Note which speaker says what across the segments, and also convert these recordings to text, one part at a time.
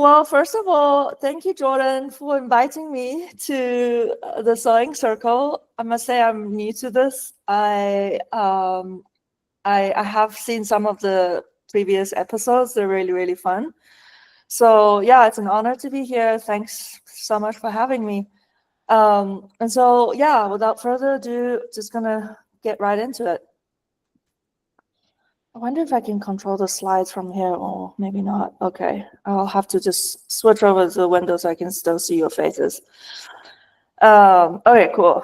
Speaker 1: Well, first of all, thank you, Jordan, for inviting me to the sewing circle. I must say I'm new to this. I have seen some of the previous episodes. They're really, really fun. So yeah, it's an honor to be here. Thanks so much for having me. And so yeah, without further ado, just gonna get right into it. I wonder if I can control the slides from here, or maybe not. Okay, I'll have to just switch over to the window so I can still see your faces. Okay, cool.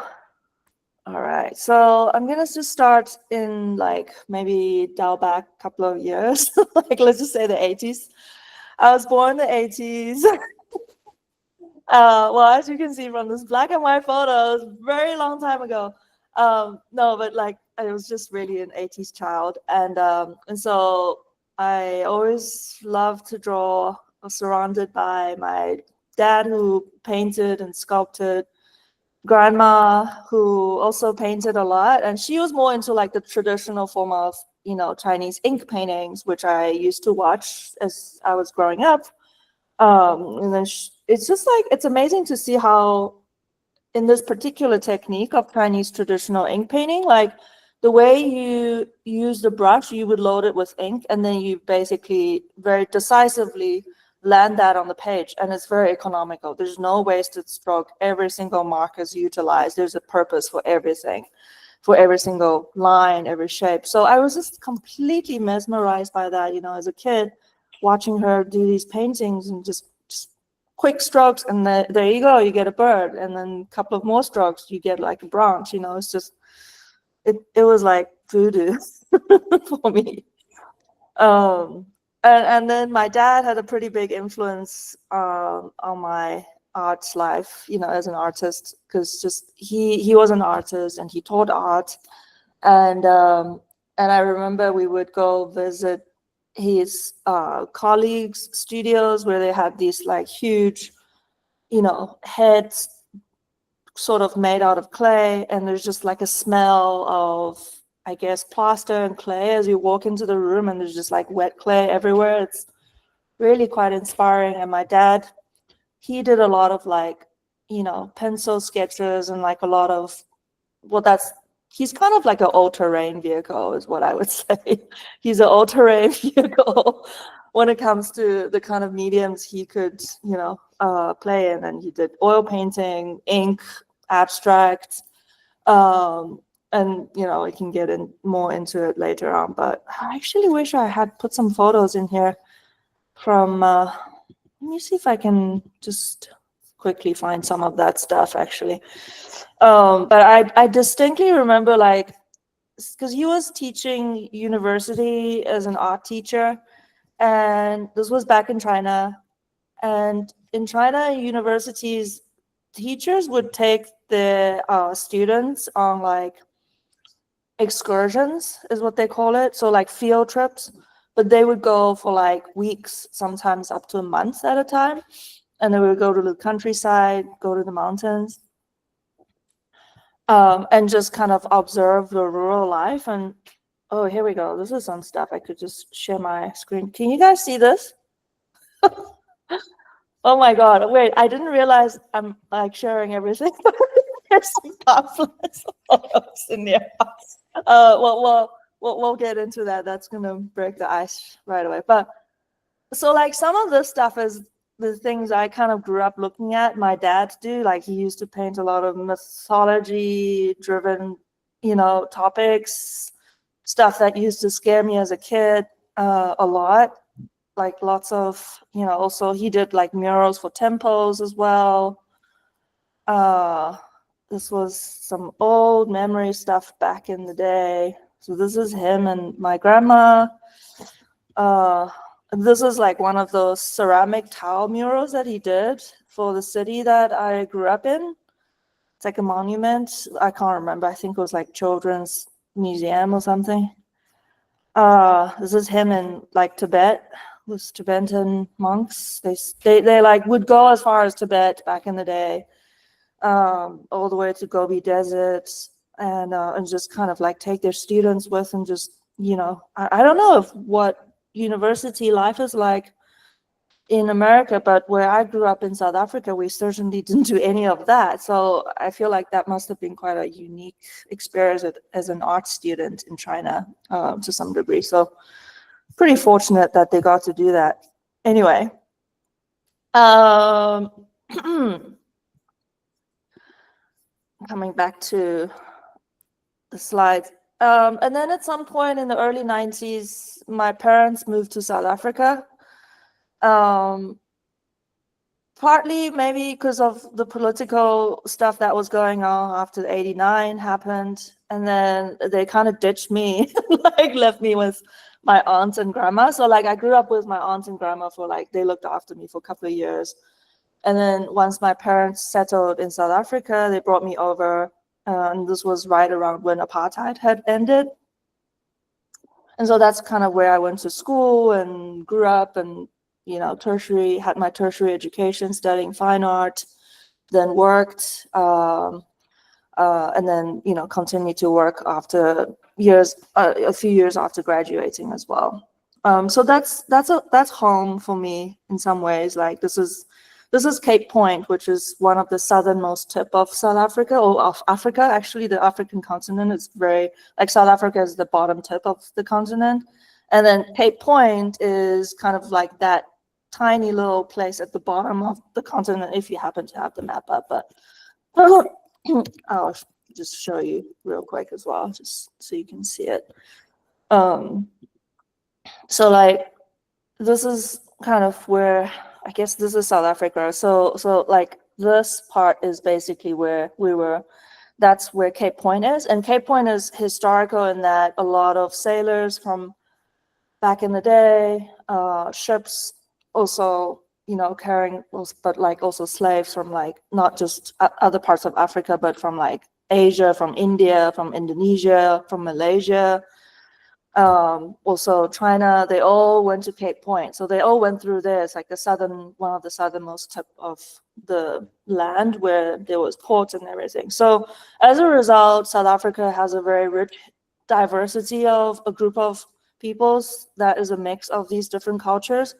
Speaker 1: All right, so I'm gonna just start in like maybe dial back a couple of years, like let's just say the 80s. I was born in the 80s. Well, as you can see from this black and white photos, very long time ago. No, but like I was just really an 80s child, and so I always loved to draw. I was surrounded by my dad who painted and sculpted, grandma who also painted a lot, and she was more into like the traditional form of Chinese ink paintings, which I used to watch as I was growing up. And then it's just like it's amazing to see how in this particular technique of Chinese traditional ink painting, like the way you use the brush, you would load it with ink, and then you basically very decisively land that on the page, and it's very economical. There's no wasted stroke. Every single mark is utilized. There's a purpose for everything, for every single line, every shape. So I was just completely mesmerized by that, as a kid, watching her do these paintings and just quick strokes, and there you go, you get a bird, and then a couple of more strokes, you get like a branch. It's just it was like voodoo for me. And then my dad had a pretty big influence on my arts life, as an artist, because just he was an artist and he taught art, and I remember we would go visit his colleagues' studios where they had these like huge, heads sort of made out of clay, and there's just like a smell of, I guess, plaster and clay as you walk into the room, and there's just like wet clay everywhere. It's really quite inspiring. And my dad, he did a lot of like, pencil sketches and like a lot of, he's kind of like an all-terrain vehicle is what I would say. He's an all-terrain vehicle when it comes to the kind of mediums he could, play in. And he did oil painting, ink, abstract, and we can get more into it later on. But I actually wish I had put some photos in here from, let me see if I can just quickly find some of that stuff actually. But I distinctly remember, like, because he was teaching university as an art teacher, and this was back in China. And in China, universities, teachers would take the students on like excursions, is what they call it. So like field trips, but they would go for like weeks, sometimes up to a month at a time. And they would go to the countryside, go to the mountains, and just kind of observe the rural life. And oh, here we go. This is some stuff. I could just share my screen. Can you guys see this? Oh my God, wait, I didn't realize I'm like sharing everything. There's some pamphlets in there. We'll get into that. That's gonna break the ice right away. But so like some of this stuff is the things I kind of grew up looking at my dad do. Like he used to paint a lot of mythology driven, topics, stuff that used to scare me as a kid a lot. Like lots of, also he did like murals for temples as well. This was some old memory stuff back in the day. So this is him and my grandma. This is like one of those ceramic tile murals that he did for the city that I grew up in. It's like a monument. I can't remember. I think it was like Children's Museum or something. This is him in like Tibet with Tibetan monks. They like would go as far as Tibet back in the day, all the way to Gobi Desert, and just kind of like take their students with, and just I don't know what university life is like in America, but where I grew up in South Africa, we certainly didn't do any of that. So I feel like that must have been quite a unique experience as an art student in China, to some degree. So pretty fortunate that they got to do that. Anyway, coming back to the slides. And then at some point in the early 90s, my parents moved to South Africa. Partly maybe because of the political stuff that was going on after the 89 happened. And then they kind of ditched me, like left me with my aunt and grandma. So like I grew up with my aunt and grandma for like, they looked after me for a couple of years. And then once my parents settled in South Africa, they brought me over. And this was right around when apartheid had ended. And so that's kind of where I went to school and grew up and, you know, had my tertiary education studying fine art, then worked, and then, you know, continued to work after years, a few years after graduating as well. So that's home for me in some ways. Like this is Cape Point, which is one of the southernmost tip of South Africa, or of Africa. Actually, the African continent is very, like South Africa is the bottom tip of the continent. And then Cape Point is kind of like that tiny little place at the bottom of the continent, if you happen to have the map up. But I'll just show you real quick as well, just so you can see it. So like, this is kind of where, I guess this is South Africa. So like this part is basically where we were, that's where Cape Point is. And Cape Point is historical in that a lot of sailors from back in the day, ships also, you know, carrying, but like also slaves from like, not just other parts of Africa, but from like Asia, from India, from Indonesia, from Malaysia, also China, they all went to Cape Point. So they all went through there. It's like one of the southernmost tip of the land where there was ports and everything. So as a result, South Africa has a very rich diversity of a group of peoples that is a mix of these different cultures.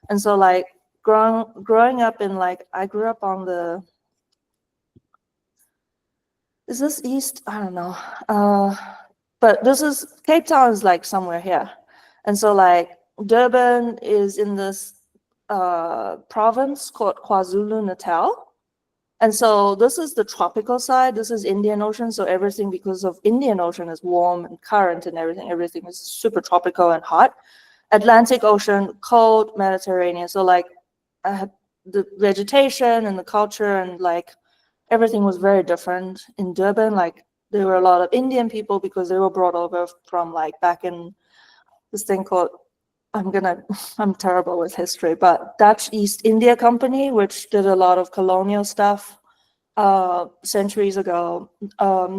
Speaker 1: And so like growing up in like, I grew up on the, is this east? I don't know. But this is, Cape Town is like somewhere here. And so like Durban is in this province called KwaZulu-Natal. And so this is the tropical side. This is Indian Ocean. So everything, because of Indian Ocean, is warm and current and everything is super tropical and hot. Atlantic Ocean, cold, Mediterranean. So like the vegetation and the culture and like everything was very different in Durban. Like there were a lot of Indian people because they were brought over from like back in this thing called, I'm terrible with history, but Dutch East India Company, which did a lot of colonial stuff centuries ago.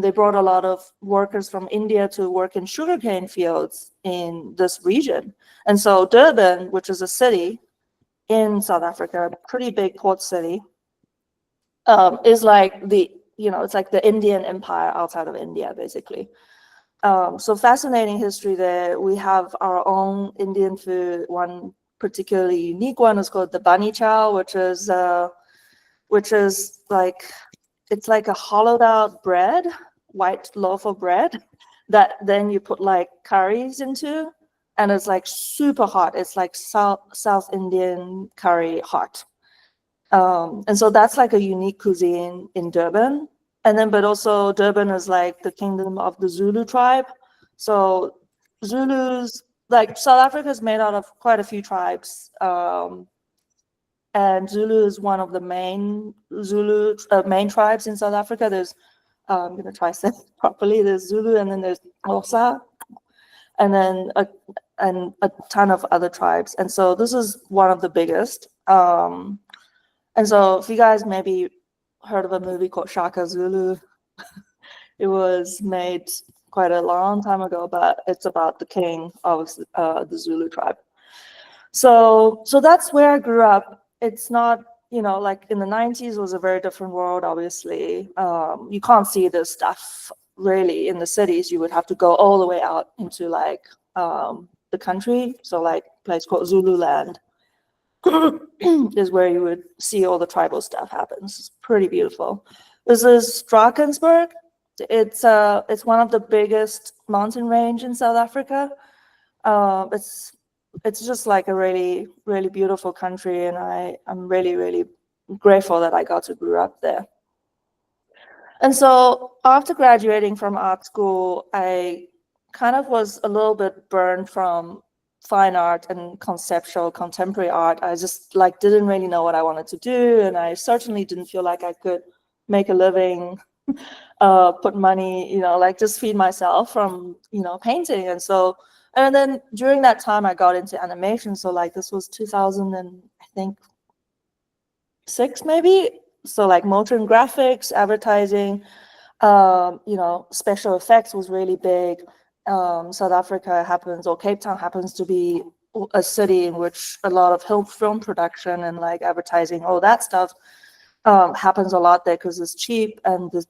Speaker 1: They brought a lot of workers from India to work in sugarcane fields in this region. And so Durban, which is a city in South Africa, a pretty big port city, is like the, you know, it's like the Indian Empire outside of India, basically. So fascinating history there. We have our own Indian food. One particularly unique one is called the bani chow, which is like, it's like a hollowed out bread, white loaf of bread that then you put like curries into, and it's like super hot. It's like South Indian curry hot. And so that's like a unique cuisine in Durban. And then, but also Durban is like the kingdom of the Zulu tribe. So Zulus, like South Africa is made out of quite a few tribes. And Zulu is one of the main main tribes in South Africa. There's, I'm gonna try to say it properly. There's Zulu, and then there's Xhosa, and then a ton of other tribes. And so this is one of the biggest. And so if you guys maybe heard of a movie called Shaka Zulu, it was made quite a long time ago, but it's about the king of the Zulu tribe. So that's where I grew up. It's not, you know, like in the 90s was a very different world, obviously. You can't see this stuff really in the cities. You would have to go all the way out into like the country. So like a place called Zululand. is where you would see all the tribal stuff happens. It's pretty beautiful. This is Drakensberg. It's one of the biggest mountain range in South Africa. It's just like a really, really beautiful country, and I'm really, really grateful that I got to grow up there. And so after graduating from art school, I kind of was a little bit burned from fine art and conceptual contemporary art. I just like didn't really know what I wanted to do, and I certainly didn't feel like I could make a living, put money, like just feed myself from, painting. And then during that time I got into animation. So like this was 2000 and I think 6 maybe. So like motion graphics, advertising, special effects was really big. South Africa happens, or Cape Town happens to be a city in which a lot of film production and like advertising, all that stuff happens a lot there because it's cheap and the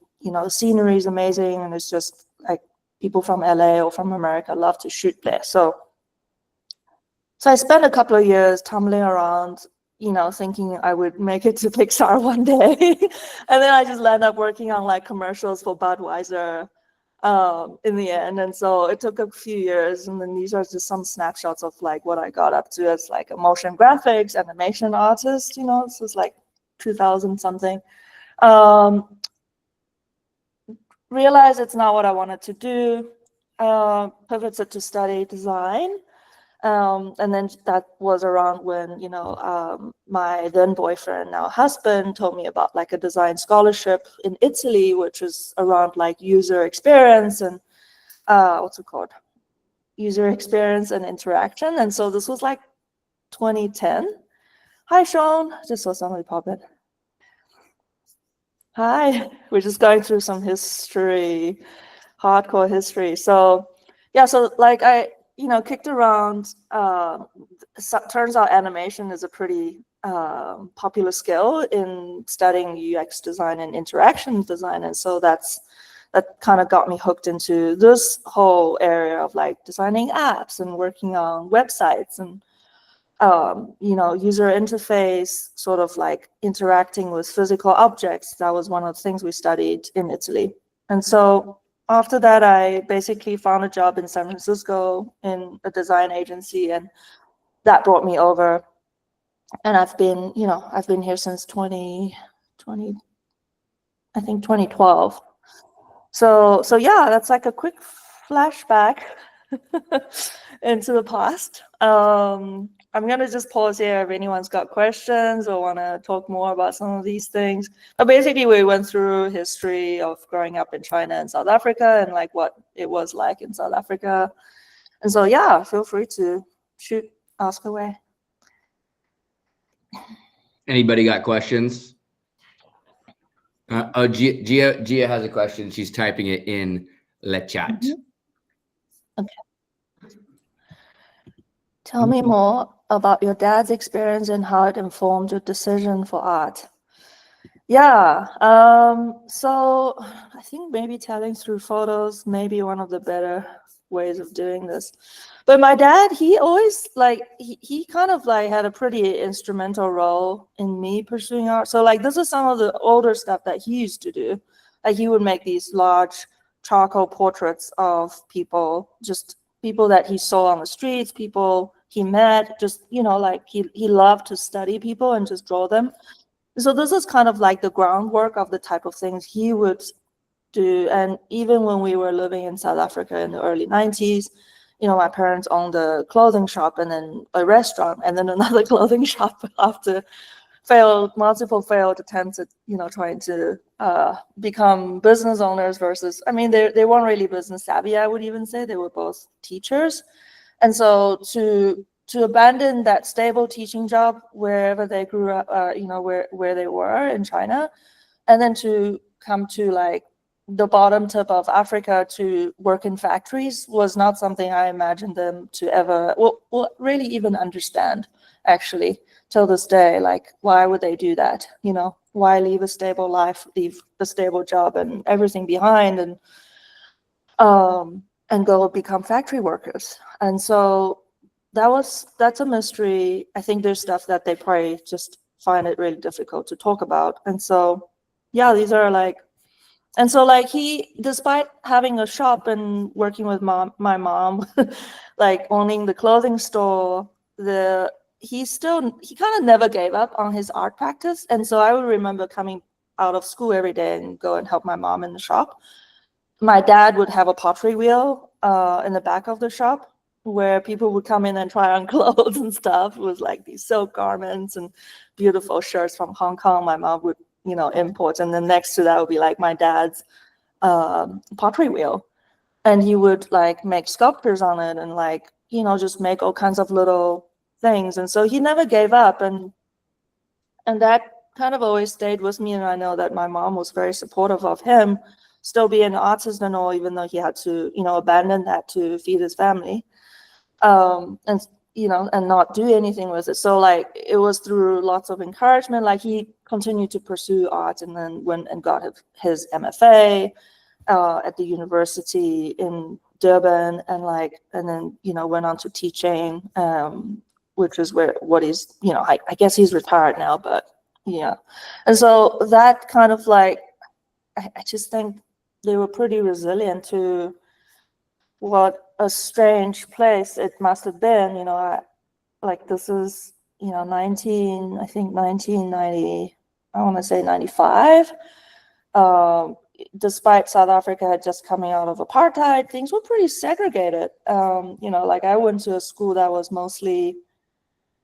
Speaker 1: scenery is amazing, and it's just like people from LA or from America love to shoot there. So I spent a couple of years tumbling around, thinking I would make it to Pixar one day. And then I just landed up working on like commercials for Budweiser in the end. And so it took a few years. And then these are just some snapshots of like what I got up to as like a motion graphics, animation artist, this was like 2000 something. Realized it's not what I wanted to do. Pivoted to study design. And then that was around when, my then boyfriend, now husband, told me about like a design scholarship in Italy, which is around like user experience and what's it called? User experience and interaction. And so this was like 2010. Hi, Sean. Just saw somebody pop in. Hi. We're just going through some history, hardcore history. So yeah, so like I kicked around. Turns out animation is a pretty popular skill in studying UX design and interaction design, and so that kind of got me hooked into this whole area of like designing apps and working on websites and user interface, sort of like interacting with physical objects. That was one of the things we studied in Italy, and so after that, I basically found a job in San Francisco in a design agency, and that brought me over. And I've been here since 2020, I think 2012. So yeah, that's like a quick flashback into the past. I'm gonna just pause here if anyone's got questions or want to talk more about some of these things. But basically, we went through history of growing up in China and South Africa and like what it was like in South Africa. And so yeah, feel free to shoot, ask away.
Speaker 2: Anybody got questions? Gia has a question. She's typing it in the chat.
Speaker 1: Mm-hmm. Okay. Tell me more about your dad's experience and how it informed your decision for art. Yeah, so I think maybe telling through photos may be one of the better ways of doing this. But my dad, he always like, he kind of like had a pretty instrumental role in me pursuing art. So like this is some of the older stuff that he used to do. Like he would make these large charcoal portraits of people, just people that he saw on the streets, people he met, just, like he loved to study people and just draw them. So this is kind of like the groundwork of the type of things he would do. And even when we were living in South Africa in the early 90s, my parents owned a clothing shop and then a restaurant and then another clothing shop after multiple failed attempts at, trying to become business owners versus, I mean, they weren't really business savvy, I would even say. They were both teachers. And so to abandon that stable teaching job wherever they grew up, where they were in China, and then to come to like the bottom tip of Africa to work in factories was not something I imagined them to ever, really even understand, actually, till this day. Like, why would they do that? Why leave a stable life, leave a stable job and everything behind and go become factory workers? And so that's a mystery. I think there's stuff that they probably just find it really difficult to talk about. And so, yeah, these are like, and so like he, despite having a shop and working with my mom, like owning the clothing store, he kind of never gave up on his art practice. And so I would remember coming out of school every day and go and help my mom in the shop. My dad would have a pottery wheel in the back of the shop where people would come in and try on clothes and stuff. It was like these silk garments and beautiful shirts from Hong Kong. My mom would, import. And then next to that would be like my dad's pottery wheel. And he would like make sculptures on it and like, just make all kinds of little things. And so he never gave up. And that kind of always stayed with me. And I know that my mom was very supportive of him still being an artist and all, even though he had to, abandon that to feed his family. And not do anything with it. So like it was through lots of encouragement. Like he continued to pursue art and then went and got his MFA at the university in Durban, and then went on to teaching, which is what he's, I guess he's retired now, but yeah. And so that kind of like, I just think they were pretty resilient to what a strange place it must have been. This is, 1990, I want to say 95. Despite South Africa had just coming out of apartheid, things were pretty segregated. I went to a school that was mostly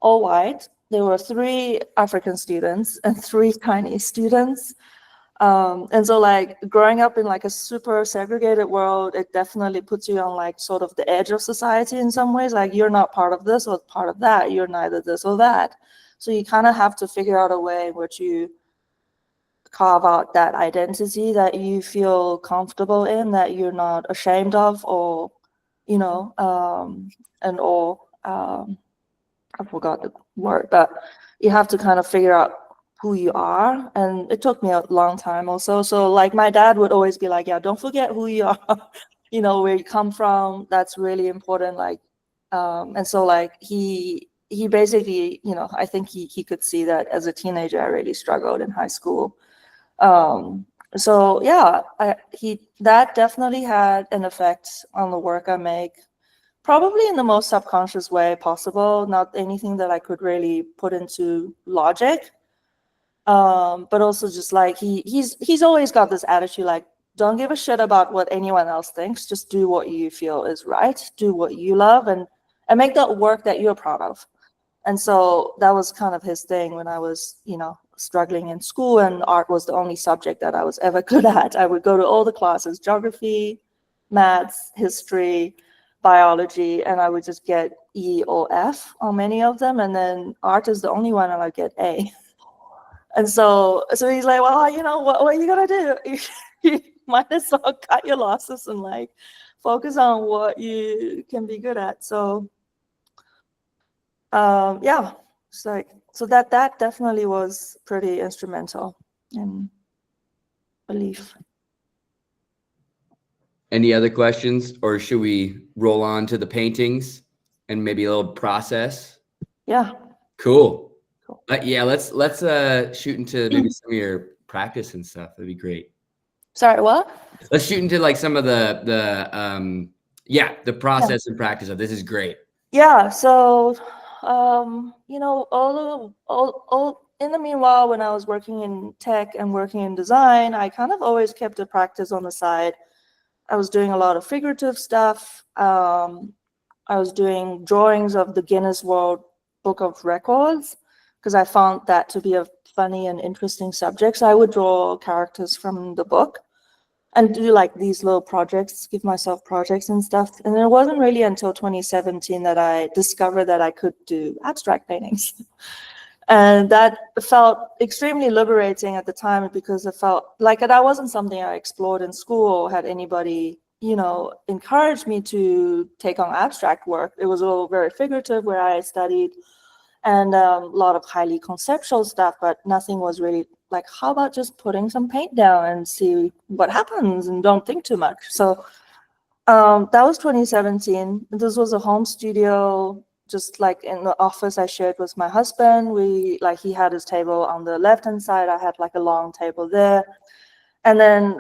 Speaker 1: all white. There were 3 African students and 3 Chinese students. And so like growing up in like a super segregated world, it definitely puts you on like sort of the edge of society in some ways. Like you're not part of this or part of that. You're neither this or that. So you kind of have to figure out a way in which you carve out that identity that you feel comfortable in, that you're not ashamed of, or, I forgot the word, but you have to kind of figure out who you are. And it took me a long time also. So like my dad would always be like, yeah, don't forget who you are, where you come from. That's really important. Like, and so like he basically, I think he could see that as a teenager, I really struggled in high school. So yeah, that definitely had an effect on the work I make, probably in the most subconscious way possible, not anything that I could really put into logic. But also just like he's always got this attitude, like, don't give a shit about what anyone else thinks, just do what you feel is right, do what you love, and make that work that you're proud of. And so that was kind of his thing when I was, struggling in school, and art was the only subject that I was ever good at. I would go to all the classes, geography, maths, history, biology, and I would just get E or F on many of them. And then art is the only one I would get A. And so he's like, well, what are you gonna do? You might as well cut your losses and like focus on what you can be good at. So yeah, it's like, so that definitely was pretty instrumental in belief.
Speaker 2: Any other questions, or should we roll on to the paintings and maybe a little process?
Speaker 1: Yeah.
Speaker 2: Cool. Yeah, let's shoot into maybe some of your practice and stuff. That'd be great.
Speaker 1: Sorry, what? Let's
Speaker 2: shoot into like some of the process and practice of this. Is great.
Speaker 1: Yeah. So in the meanwhile, when I was working in tech and working in design, I kind of always kept a practice on the side. I was doing a lot of figurative stuff. I was doing drawings of the Guinness World Book of Records because I found that to be a funny and interesting subject. So I would draw characters from the book and do like these little projects, give myself projects and stuff. And it wasn't really until 2017 that I discovered that I could do abstract paintings. And that felt extremely liberating at the time, because it felt like that wasn't something I explored in school or had anybody, encouraged me to take on abstract work. It was all very figurative where I studied, and a lot of highly conceptual stuff, but nothing was really like, how about just putting some paint down and see what happens and don't think too much. So that was 2017. This was a home studio just like in the office I shared with my husband. He had his table on the left-hand side. I had like a long table there. And then,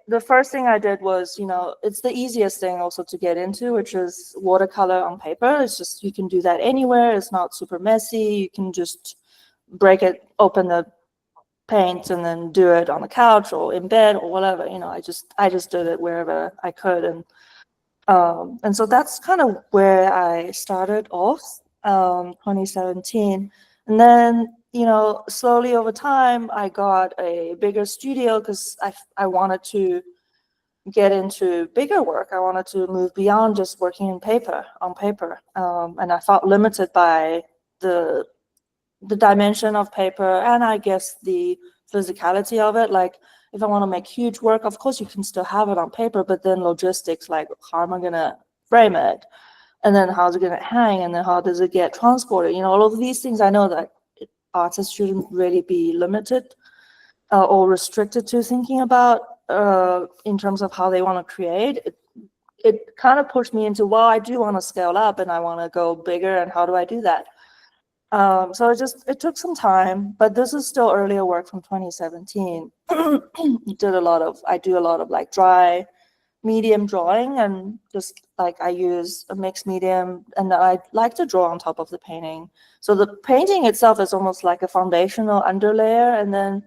Speaker 1: the first thing I did was, it's the easiest thing also to get into, which is watercolor on paper. It's just, you can do that anywhere. It's not super messy. You can just open the paint and then do it on the couch or in bed or whatever. I just did it wherever I could. And so that's kind of where I started off, 2017. And then, slowly over time, I got a bigger studio because I wanted to get into bigger work. I wanted to move beyond just working on paper. And I felt limited by the dimension of paper, and I guess the physicality of it. Like, if I want to make huge work, of course you can still have it on paper, but then logistics, like how am I gonna frame it, and then how's it gonna hang, and then how does it get transported? All of these things I know that artists shouldn't really be limited or restricted to thinking about in terms of how they want to create. It kind of pushed me into, well, I do want to scale up and I want to go bigger, and how do I do that? So it took some time, but this is still earlier work from 2017. I do a lot of like dry medium drawing, and just like I use a mixed medium, and I like to draw on top of the painting. So the painting itself is almost like a foundational underlayer, and then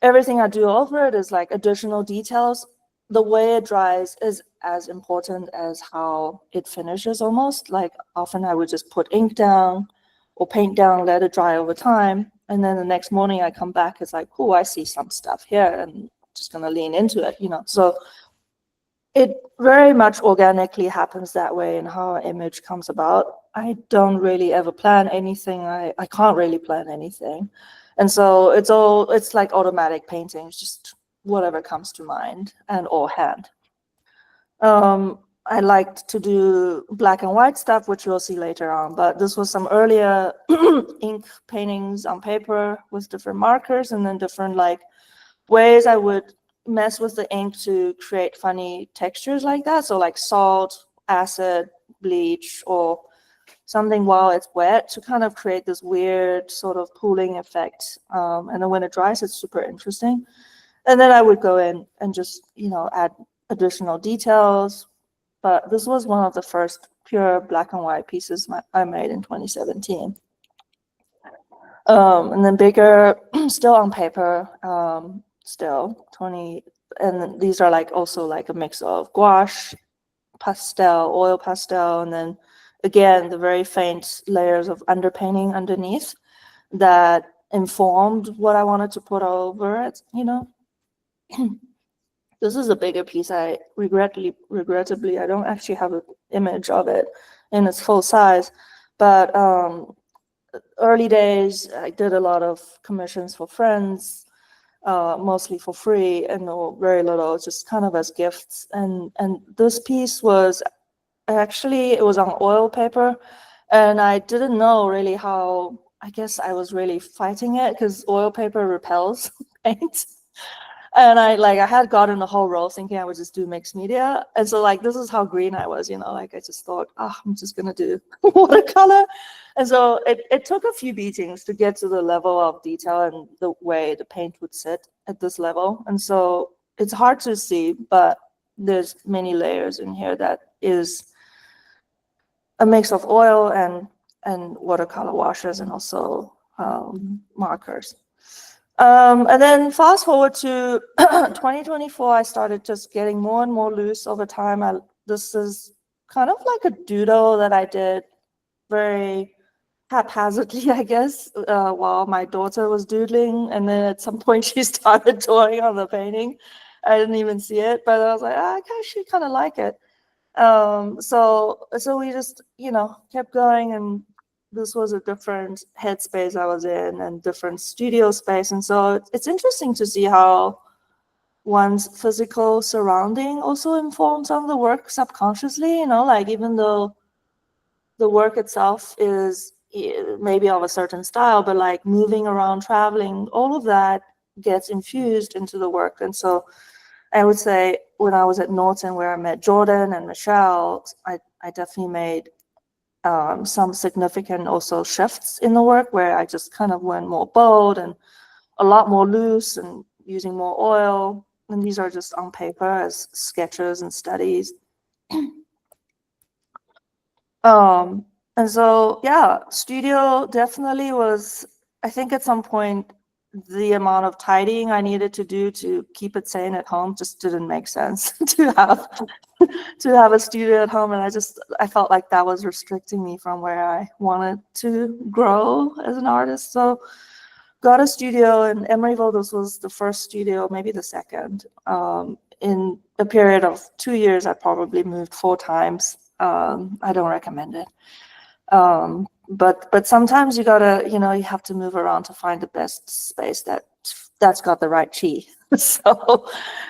Speaker 1: everything I do over it is like additional details. The way it dries is as important as how it finishes almost. Like, often I would just put ink down or paint down, let it dry over time. And then the next morning I come back, it's like, oh, I see some stuff here, and I'm just gonna lean into it, So it very much organically happens that way in how an image comes about. I don't really ever plan anything. I can't really plan anything. And so it's like automatic painting, just whatever comes to mind and or hand. I liked to do black and white stuff, which you'll see later on, but this was some earlier ink paintings on paper with different markers, and then different like ways I would mess with the ink to create funny textures like that. So like salt, acid, bleach, or something while it's wet to kind of create this weird sort of pooling effect. And then when it dries, it's super interesting. And then I would go in and just, add additional details. But this was one of the first pure black and white pieces I made in 2017. And then bigger, still on paper, and these are like also like a mix of gouache, pastel, oil pastel, and then again, the very faint layers of underpainting underneath that informed what I wanted to put over it, This is a bigger piece. Regrettably, I don't actually have an image of it in its full size, but early days, I did a lot of commissions for friends, mostly for free, and very little, just kind of as gifts. And this piece was it was on oil paper, and I didn't know really how. I guess I was really fighting it because oil paper repels paint. And I had gotten a whole roll thinking I would just do mixed media. And so this is how green I was, I just thought, I'm just gonna do watercolor. And so it took a few beatings to get to the level of detail and the way the paint would sit at this level. And so it's hard to see, but there's many layers in here that is a mix of oil and watercolor washes, and also markers. And then fast forward to 2024, I started just getting more and more loose over time. This is kind of like a doodle that I did very haphazardly, I guess, while my daughter was doodling. And then at some point she started drawing on the painting. I didn't even see it, but I was like, I actually kind of like it. So we just, kept going, and this was a different headspace I was in and different studio space. And so it's interesting to see how one's physical surrounding also informs some of the work subconsciously, even though the work itself is maybe of a certain style, but moving around, traveling, all of that gets infused into the work. And so I would say when I was at Norton, where I met Jordan and Michelle, I definitely made some significant also shifts in the work where I just kind of went more bold and a lot more loose and using more oil. And these are just on paper as sketches and studies. And so, yeah, studio definitely was, I think at some point, the amount of tidying I needed to do to keep it sane at home just didn't make sense to have a studio at home. And I felt like that was restricting me from where I wanted to grow as an artist. So got a studio in Emeryville. This was the first studio, maybe the second. In a period of 2 years, I probably moved 4 times. I don't recommend it. But sometimes you gotta, you have to move around to find the best space that's got the right chi. So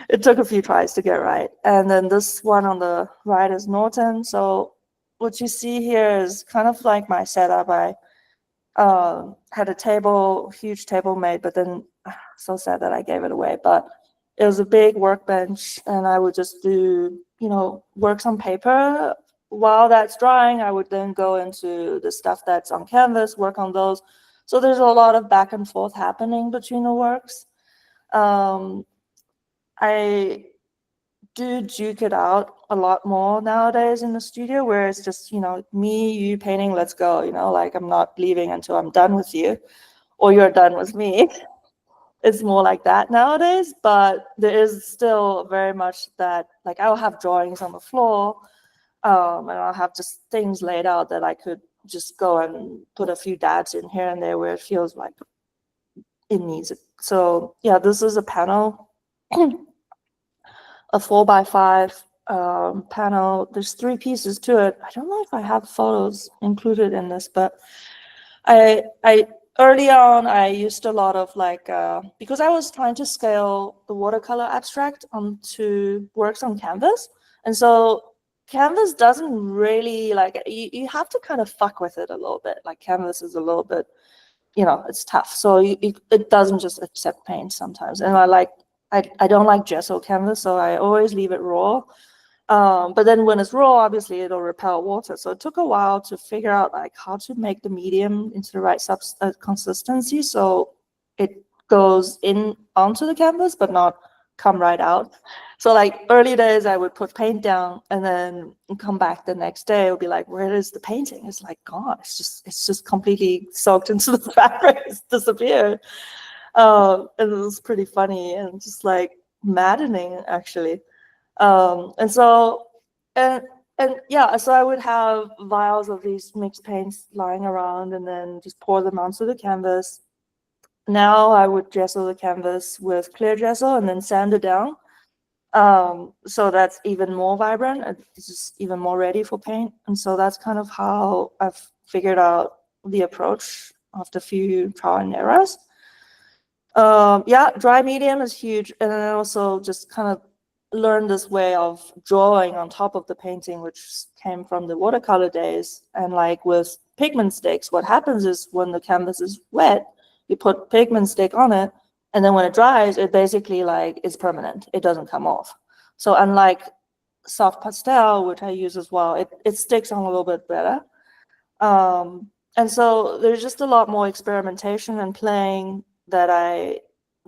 Speaker 1: it took a few tries to get right. And then this one on the right is Norton. So what you see here is kind of like my setup. I had a table, huge table made, but then so sad that I gave it away. But it was a big workbench, and I would just do, works on paper. While that's drying, I would then go into the stuff that's on canvas, work on those. So there's a lot of back and forth happening between the works. I do duke it out a lot more nowadays in the studio, where it's just, me, you painting, let's go, like I'm not leaving until I'm done with you or you're done with me. It's more like that nowadays, but there is still very much that, like, I'll have drawings on the floor, and I'll have just things laid out that I could just go and put a few dabs in here and there where it feels like it needs it. So yeah, this is a panel, a 4x5 panel. There's 3 pieces to it. I don't know if I have photos included in this, but I early on I used a lot of because I was trying to scale the watercolor abstract onto works on canvas, and so canvas doesn't really you have to kind of fuck with it a little bit. Like canvas is a little bit, it's tough, so it doesn't just accept paint sometimes. And I don't like gesso canvas, so I always leave it raw. But then when it's raw, obviously it'll repel water. So it took a while to figure out how to make the medium into the right consistency, so it goes in onto the canvas, but not come right out. So early days, I would put paint down and then come back the next day. It would be like, where is the painting? It's gone. It's just completely soaked into the fabric. It's disappeared. And it was pretty funny and just maddening, actually. And so yeah, so I would have vials of these mixed paints lying around and then just pour them onto the canvas. Now I would gesso the canvas with clear gesso and then sand it down. So that's even more vibrant. It's just even more ready for paint. And so that's kind of how I've figured out the approach after a few trial and errors. Yeah, dry medium is huge. And then I also just kind of learned this way of drawing on top of the painting, which came from the watercolor days. And with pigment sticks, what happens is when the canvas is wet, you put pigment stick on it, and then when it dries, it basically is permanent. It doesn't come off. So unlike soft pastel, which I use as well, it sticks on a little bit better. And so there's just a lot more experimentation and playing that I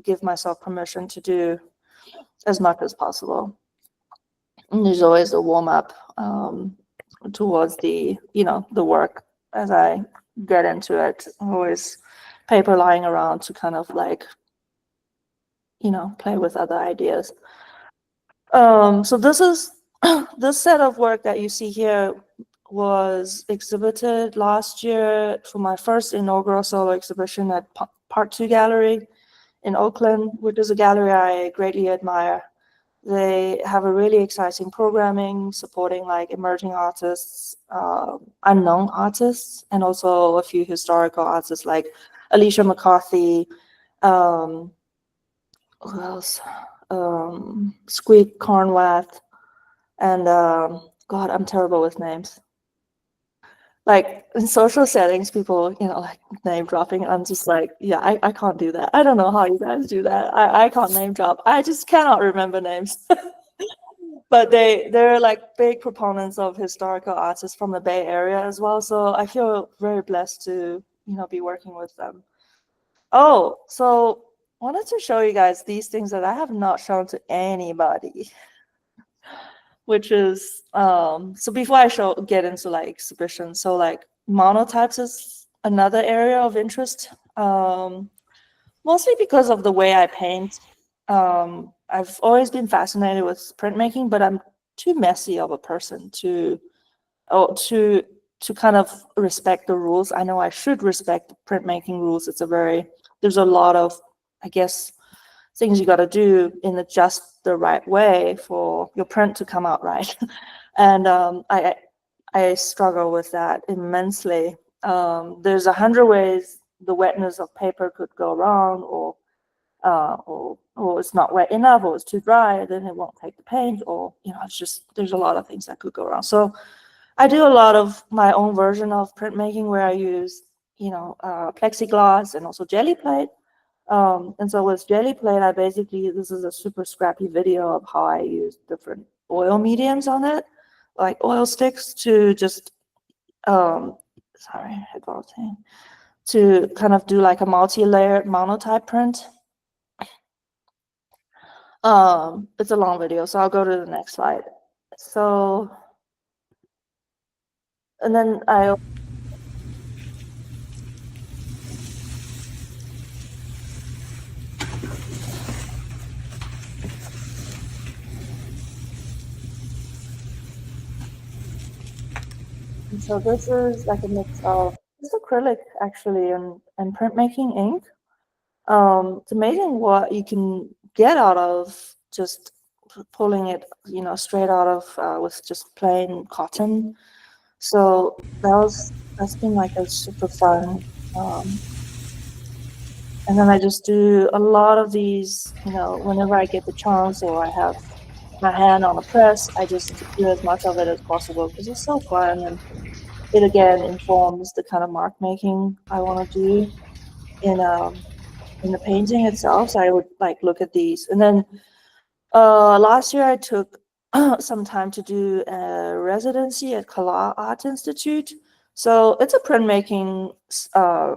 Speaker 1: give myself permission to do as much as possible. And there's always a warm up towards the work as I get into it. Always paper lying around to kind of play with other ideas. So this is this set of work that you see here was exhibited last year for my first inaugural solo exhibition at Part 2 Gallery in Oakland, which is a gallery I greatly admire. They have a really exciting programming supporting emerging artists, unknown artists, and also a few historical artists like Alicia McCarthy, who else? Squeak Cornwath, and God, I'm terrible with names. In social settings, people, name dropping, I'm just yeah, I can't do that. I don't know how you guys do that. I can't name drop. I just cannot remember names. but they're like big proponents of historical artists from the Bay Area as well. So I feel very blessed to, be working with them. Oh, so wanted to show you guys these things that I have not shown to anybody, which is so before I get into like exhibitions, so like monotypes is another area of interest, mostly because of the way I paint. I've always been fascinated with printmaking, but I'm too messy of a person to kind of respect the rules. I know I should respect printmaking rules. There's a lot of, I guess, things you got to do in just the right way for your print to come out right. And I struggle with that immensely. There's 100 ways the wetness of paper could go wrong, or it's not wet enough, or it's too dry, then it won't take the paint, or it's just, there's a lot of things that could go wrong. So I do a lot of my own version of printmaking where I use plexiglass and also jelly plate. And so with jelly plate, this is a super scrappy video of how I use different oil mediums on it, like oil sticks, to just to kind of do like a multi-layered monotype print. It's a long video, so I'll go to the next slide. So, and then so this is like a mix of it's acrylic actually and printmaking ink. It's amazing what you can get out of just pulling it, straight out of with just plain cotton. So that's been like a super fun. And then I just do a lot of these, whenever I get the chance or I have my hand on a press, I just do as much of it as possible because it's so fun, and it again informs the kind of mark making I want to do in the painting itself. So I would like look at these, and then last year I took some time to do a residency at Kala Art Institute. So it's a printmaking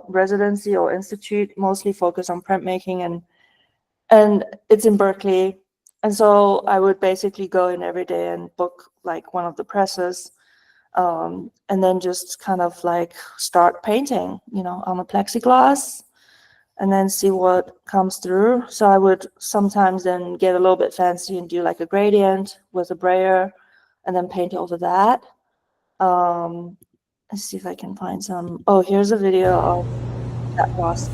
Speaker 1: residency or institute, mostly focused on printmaking, and it's in Berkeley. And so I would basically go in every day and book like one of the presses, and then just kind of like start painting, on a plexiglass, and then see what comes through. So I would sometimes then get a little bit fancy and do like a gradient with a brayer and then paint over that. Let's see if I can find some. Oh, here's a video of that process.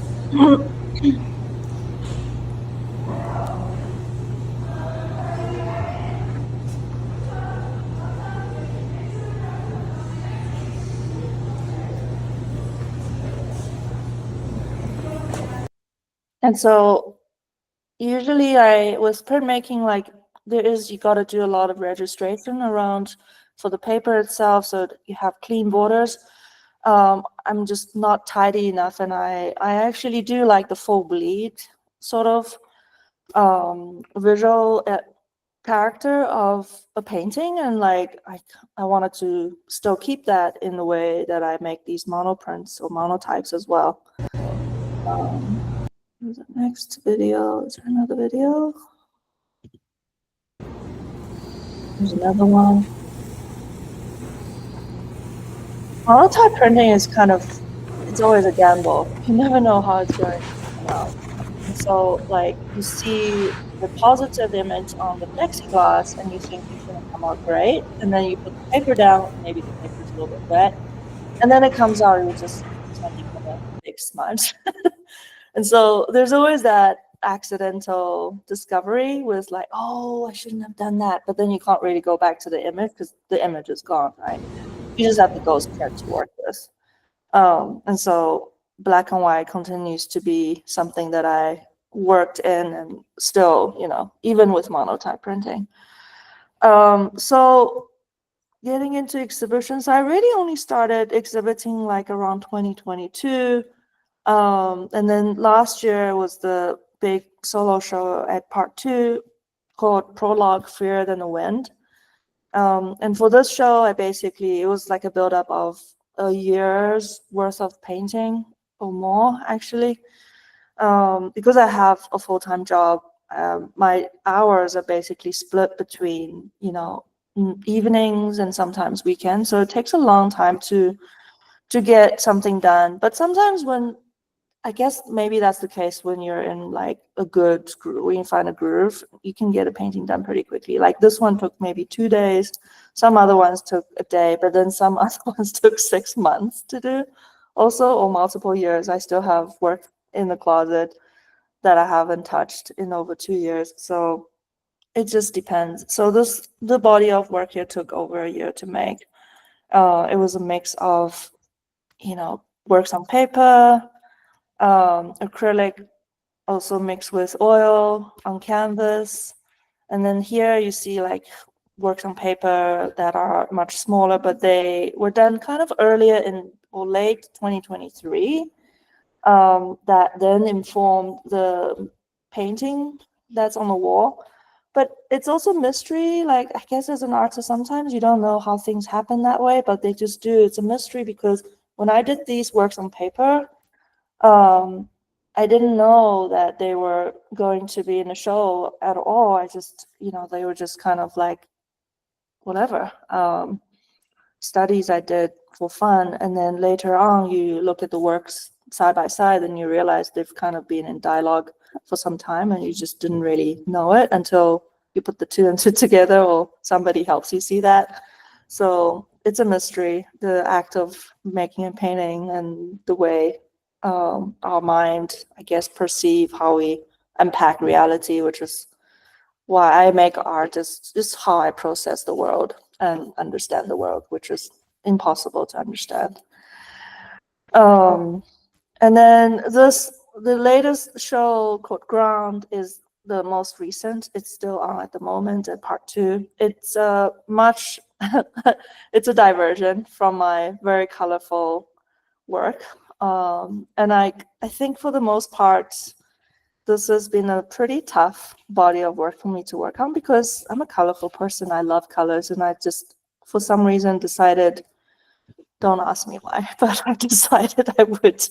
Speaker 1: And so usually with printmaking, like you got to do a lot of registration around for the paper itself, so you have clean borders. I'm just not tidy enough, and I actually do like the full bleed sort of visual character of a painting, and like I wanted to still keep that in the way that I make these monoprints or monotypes as well. Where's the next video? Is there another video? There's another one. Monotype printing is it's always a gamble. You never know how it's going to come out. And so like you see the positive image on the plexiglass and you think it's going to come out great. And then you put the paper down, maybe the paper's a little bit wet. And then it comes out, you're just pretending with a big smudge. And so there's always that accidental discovery with like, oh, I shouldn't have done that. But then you can't really go back to the image because the image is gone, right? You just have the ghost print to work with. And so black and white continues to be something that I worked in and still, even with monotype printing. So getting into exhibitions, I really only started exhibiting like around 2022. And then last year was the big solo show at Part 2 called Prologue, Fear Than the Wind. And for this show, it was like a buildup of a year's worth of painting or more, actually. Because I have a full-time job, my hours are basically split between, evenings and sometimes weekends. So it takes a long time to get something done. But sometimes I guess maybe that's the case when you're in like a good groove, when you find a groove, you can get a painting done pretty quickly. Like this one took maybe 2 days, some other ones took a day, but then some other ones took 6 months to do also, or multiple years. I still have work in the closet that I haven't touched in over 2 years. So it just depends. So the body of work here took over a year to make. It was a mix of, works on paper, acrylic, also mixed with oil on canvas. And then here you see like works on paper that are much smaller, but they were done kind of earlier in or late 2023. That then informed the painting that's on the wall. But it's also mystery. Like, I guess as an artist, sometimes you don't know how things happen that way, but they just do. It's a mystery because when I did these works on paper, I didn't know that they were going to be in a show at all. I just, they were just kind of like whatever. Studies I did for fun. And then later on, you look at the works side by side and you realize they've kind of been in dialogue for some time and you just didn't really know it until you put the two and two together or somebody helps you see that. So it's a mystery, the act of making a painting and the way our mind, I guess, perceive how we unpack reality, which is why I make art, is just how I process the world and understand the world, which is impossible to understand. And then the latest show called Ground is the most recent. It's still on at the moment at part 2. It's it's a diversion from my very colorful work. And I think for the most part, this has been a pretty tough body of work for me to work on because I'm a colorful person. I love colors, and I just, for some reason, decided, don't ask me why, but I decided I would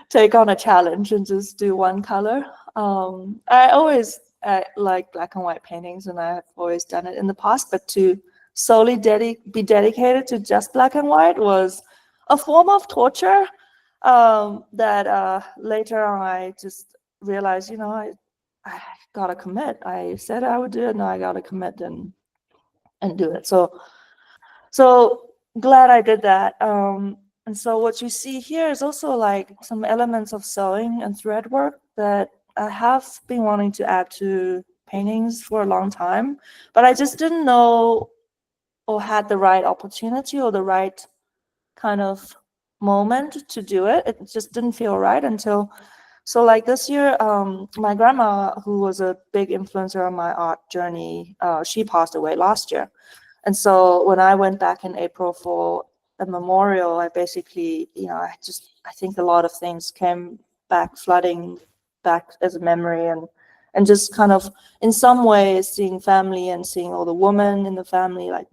Speaker 1: take on a challenge and just do one color. I like black and white paintings, and I've always done it in the past, but to solely be dedicated to just black and white was a form of torture that later on I just realized, I gotta commit. I said I would do it, now I gotta commit and do it. So glad I did that. And so what you see here is also like some elements of sewing and thread work that I have been wanting to add to paintings for a long time, but I just didn't know or had the right opportunity or the right kind of moment to do it. It just didn't feel right until, so like this year, my grandma, who was a big influencer on my art journey, she passed away last year. And so when I went back in April for a memorial, I basically, I think a lot of things came back flooding back as a memory, and just kind of in some ways seeing family and seeing all the women in the family, like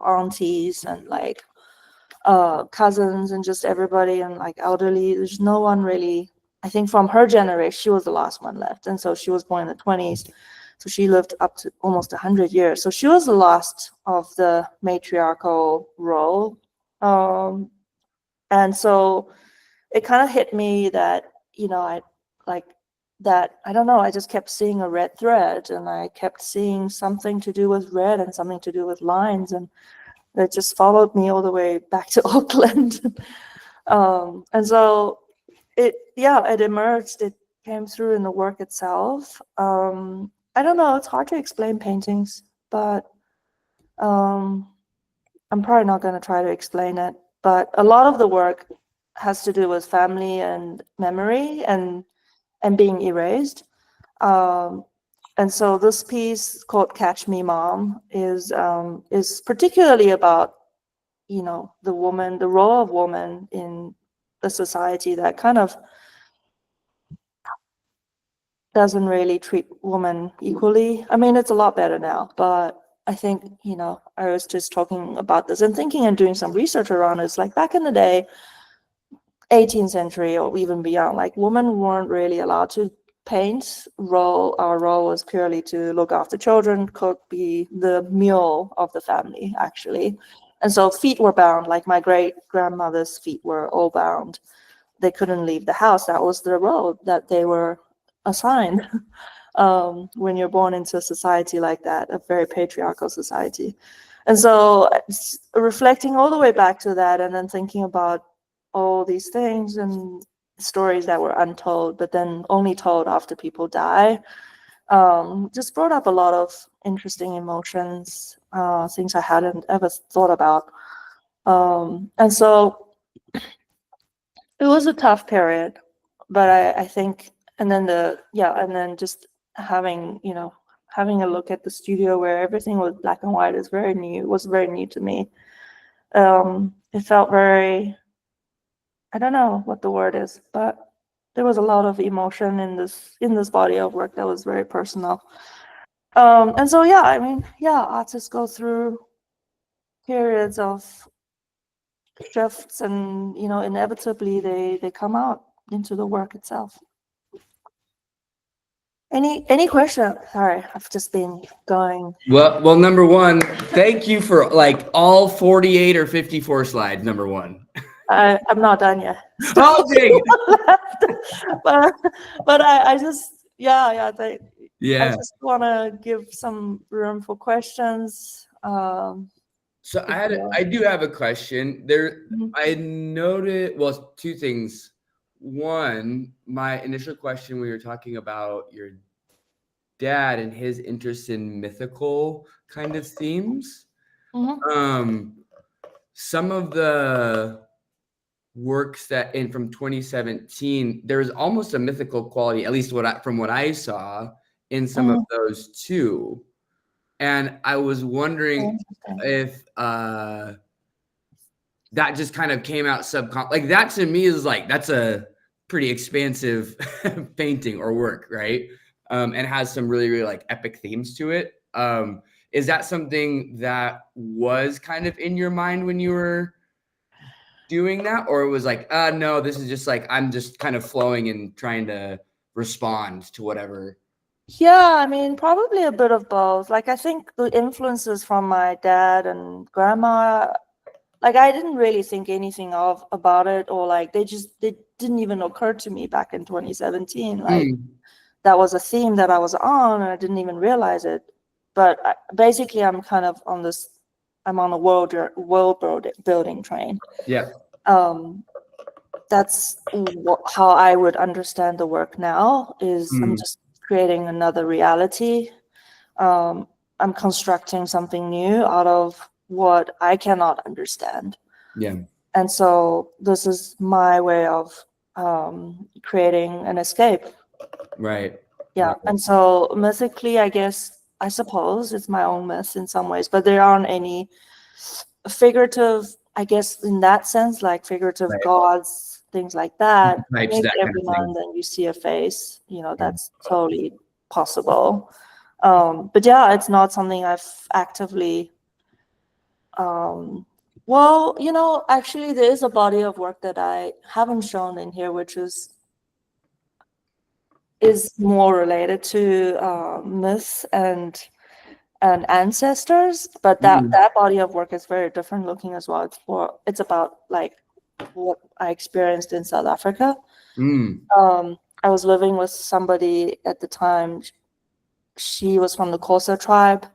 Speaker 1: aunties and like cousins and just everybody and like elderly. There's no one really, I think from her generation, she was the last one left. And so she was born in the 20s. So she lived up to almost 100 years. So she was the last of the matriarchal role. And so it kind of hit me that, I like that, I don't know, I just kept seeing a red thread and I kept seeing something to do with red and something to do with lines. And that just followed me all the way back to Auckland. And so it emerged, it came through in the work itself. I don't know, it's hard to explain paintings, but I'm probably not going to try to explain it. But a lot of the work has to do with family and memory and being erased. And so this piece called Catch Me Mom is particularly about, the woman, the role of woman in a society that kind of doesn't really treat women equally. I mean, it's a lot better now, but I think, I was just talking about this and thinking and doing some research around it. It's like back in the day, 18th century or even beyond, like women weren't really allowed to paint. Our role was purely to look after children, cook, be the mule of the family, actually. And so feet were bound, like my great grandmother's feet were all bound. They couldn't leave the house. That was the role that they were assigned. When you're born into a society like that, a very patriarchal society. And so reflecting all the way back to that, and then thinking about all these things and stories that were untold, but then only told after people die, just brought up a lot of interesting emotions, things I hadn't ever thought about. And so it was a tough period, but I think, and then just having a look at the studio where everything was black and white was very new to me. It felt very, I don't know what the word is, but there was a lot of emotion in this body of work that was very personal. And so artists go through periods of shifts, and inevitably they come out into the work itself. Any question? Sorry, I've just been going.
Speaker 2: Well, number one, thank you for like all 48 or 54 slides. Number one.
Speaker 1: I'm not done yet.
Speaker 2: Oh, dang.
Speaker 1: but I just I just want to give some room for questions.
Speaker 2: So I do have a question there. I noted, well, two things. One, my initial question, we were talking about your dad and his interest in mythical kind of themes. Some of the works that from 2017, there was almost a mythical quality, at least from what I saw in some of those too. And I was wondering if that just kind of came out like that to me is like, that's a pretty expansive painting or work, right? And has some really, really like epic themes to it. Is that something that was kind of in your mind when you were doing that, or it was like, no, this is just like, I'm just kind of flowing and trying to respond to whatever?
Speaker 1: Yeah, I mean, probably a bit of both. Like, I think the influences from my dad and grandma, like, I didn't really think anything about it, or like they didn't even occur to me back in 2017. Like, that was a theme that I was on, and I didn't even realize it. But basically, I'm kind of on this. I'm on a world building train.
Speaker 2: Yeah.
Speaker 1: That's how I would understand the work now. I'm just creating another reality. I'm constructing something new out of what I cannot understand.
Speaker 2: Yeah.
Speaker 1: And so this is my way of creating an escape.
Speaker 2: Right.
Speaker 1: Yeah.
Speaker 2: Right.
Speaker 1: And so mythically, I suppose it's my own myth in some ways, but there aren't any figurative, I guess, in that sense, like figurative gods, things like that. Maybe every now and then you see a face, that's totally possible. But yeah, it's not something I've actively, actually there is a body of work that I haven't shown in here, which is more related to myths and ancestors, but that body of work is very different looking as well. It's about like what I experienced in South Africa. I was living with somebody at the time. She was from the Xhosa tribe,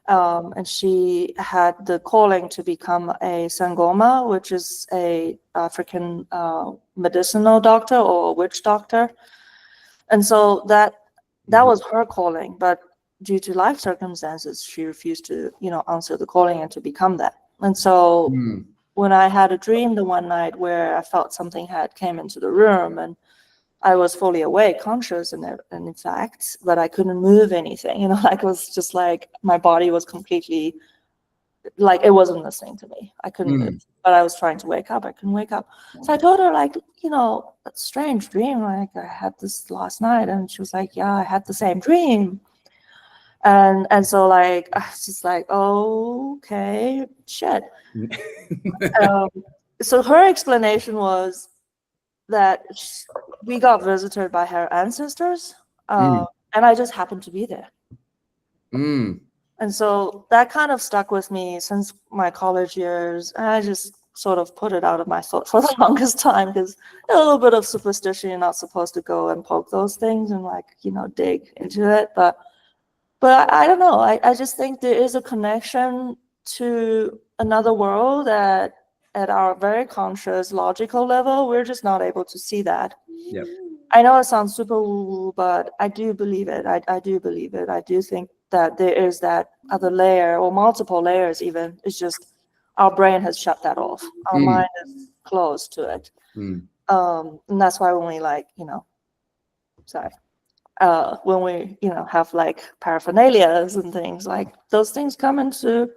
Speaker 1: and she had the calling to become a Sangoma, which is a African medicinal doctor or witch doctor. And so that was her calling, but due to life circumstances, she refused to, answer the calling and to become that. And so when I had a dream the one night where I felt something had came into the room, and I was fully awake, conscious, and in fact, but I couldn't move anything, like it was just like my body was completely, like it wasn't listening to me. I couldn't move, but I was trying to wake up. I couldn't wake up. So I told her, like, a strange dream. Like, I had this last night. And she was like, yeah, I had the same dream. And so like I was just like, oh, okay, shit. um, so her explanation was that we got visited by her ancestors,
Speaker 2: Mm.
Speaker 1: and I just happened to be there.
Speaker 2: Mm.
Speaker 1: And so that kind of stuck with me since my college years. And I just sort of put it out of my thought for the longest time because a little bit of superstition. You're not supposed to go and poke those things and like, dig into it. But I don't know. I just think there is a connection to another world at our very conscious, logical level. We're just not able to see that.
Speaker 2: Yep.
Speaker 1: I know it sounds super woo-woo, but I do believe it. I do believe it. I do think that there is that other layer or multiple layers even. It's just our brain has shut that off. Our mind is closed to it. And that's why when we when we, have like paraphernalias and things, like those things come into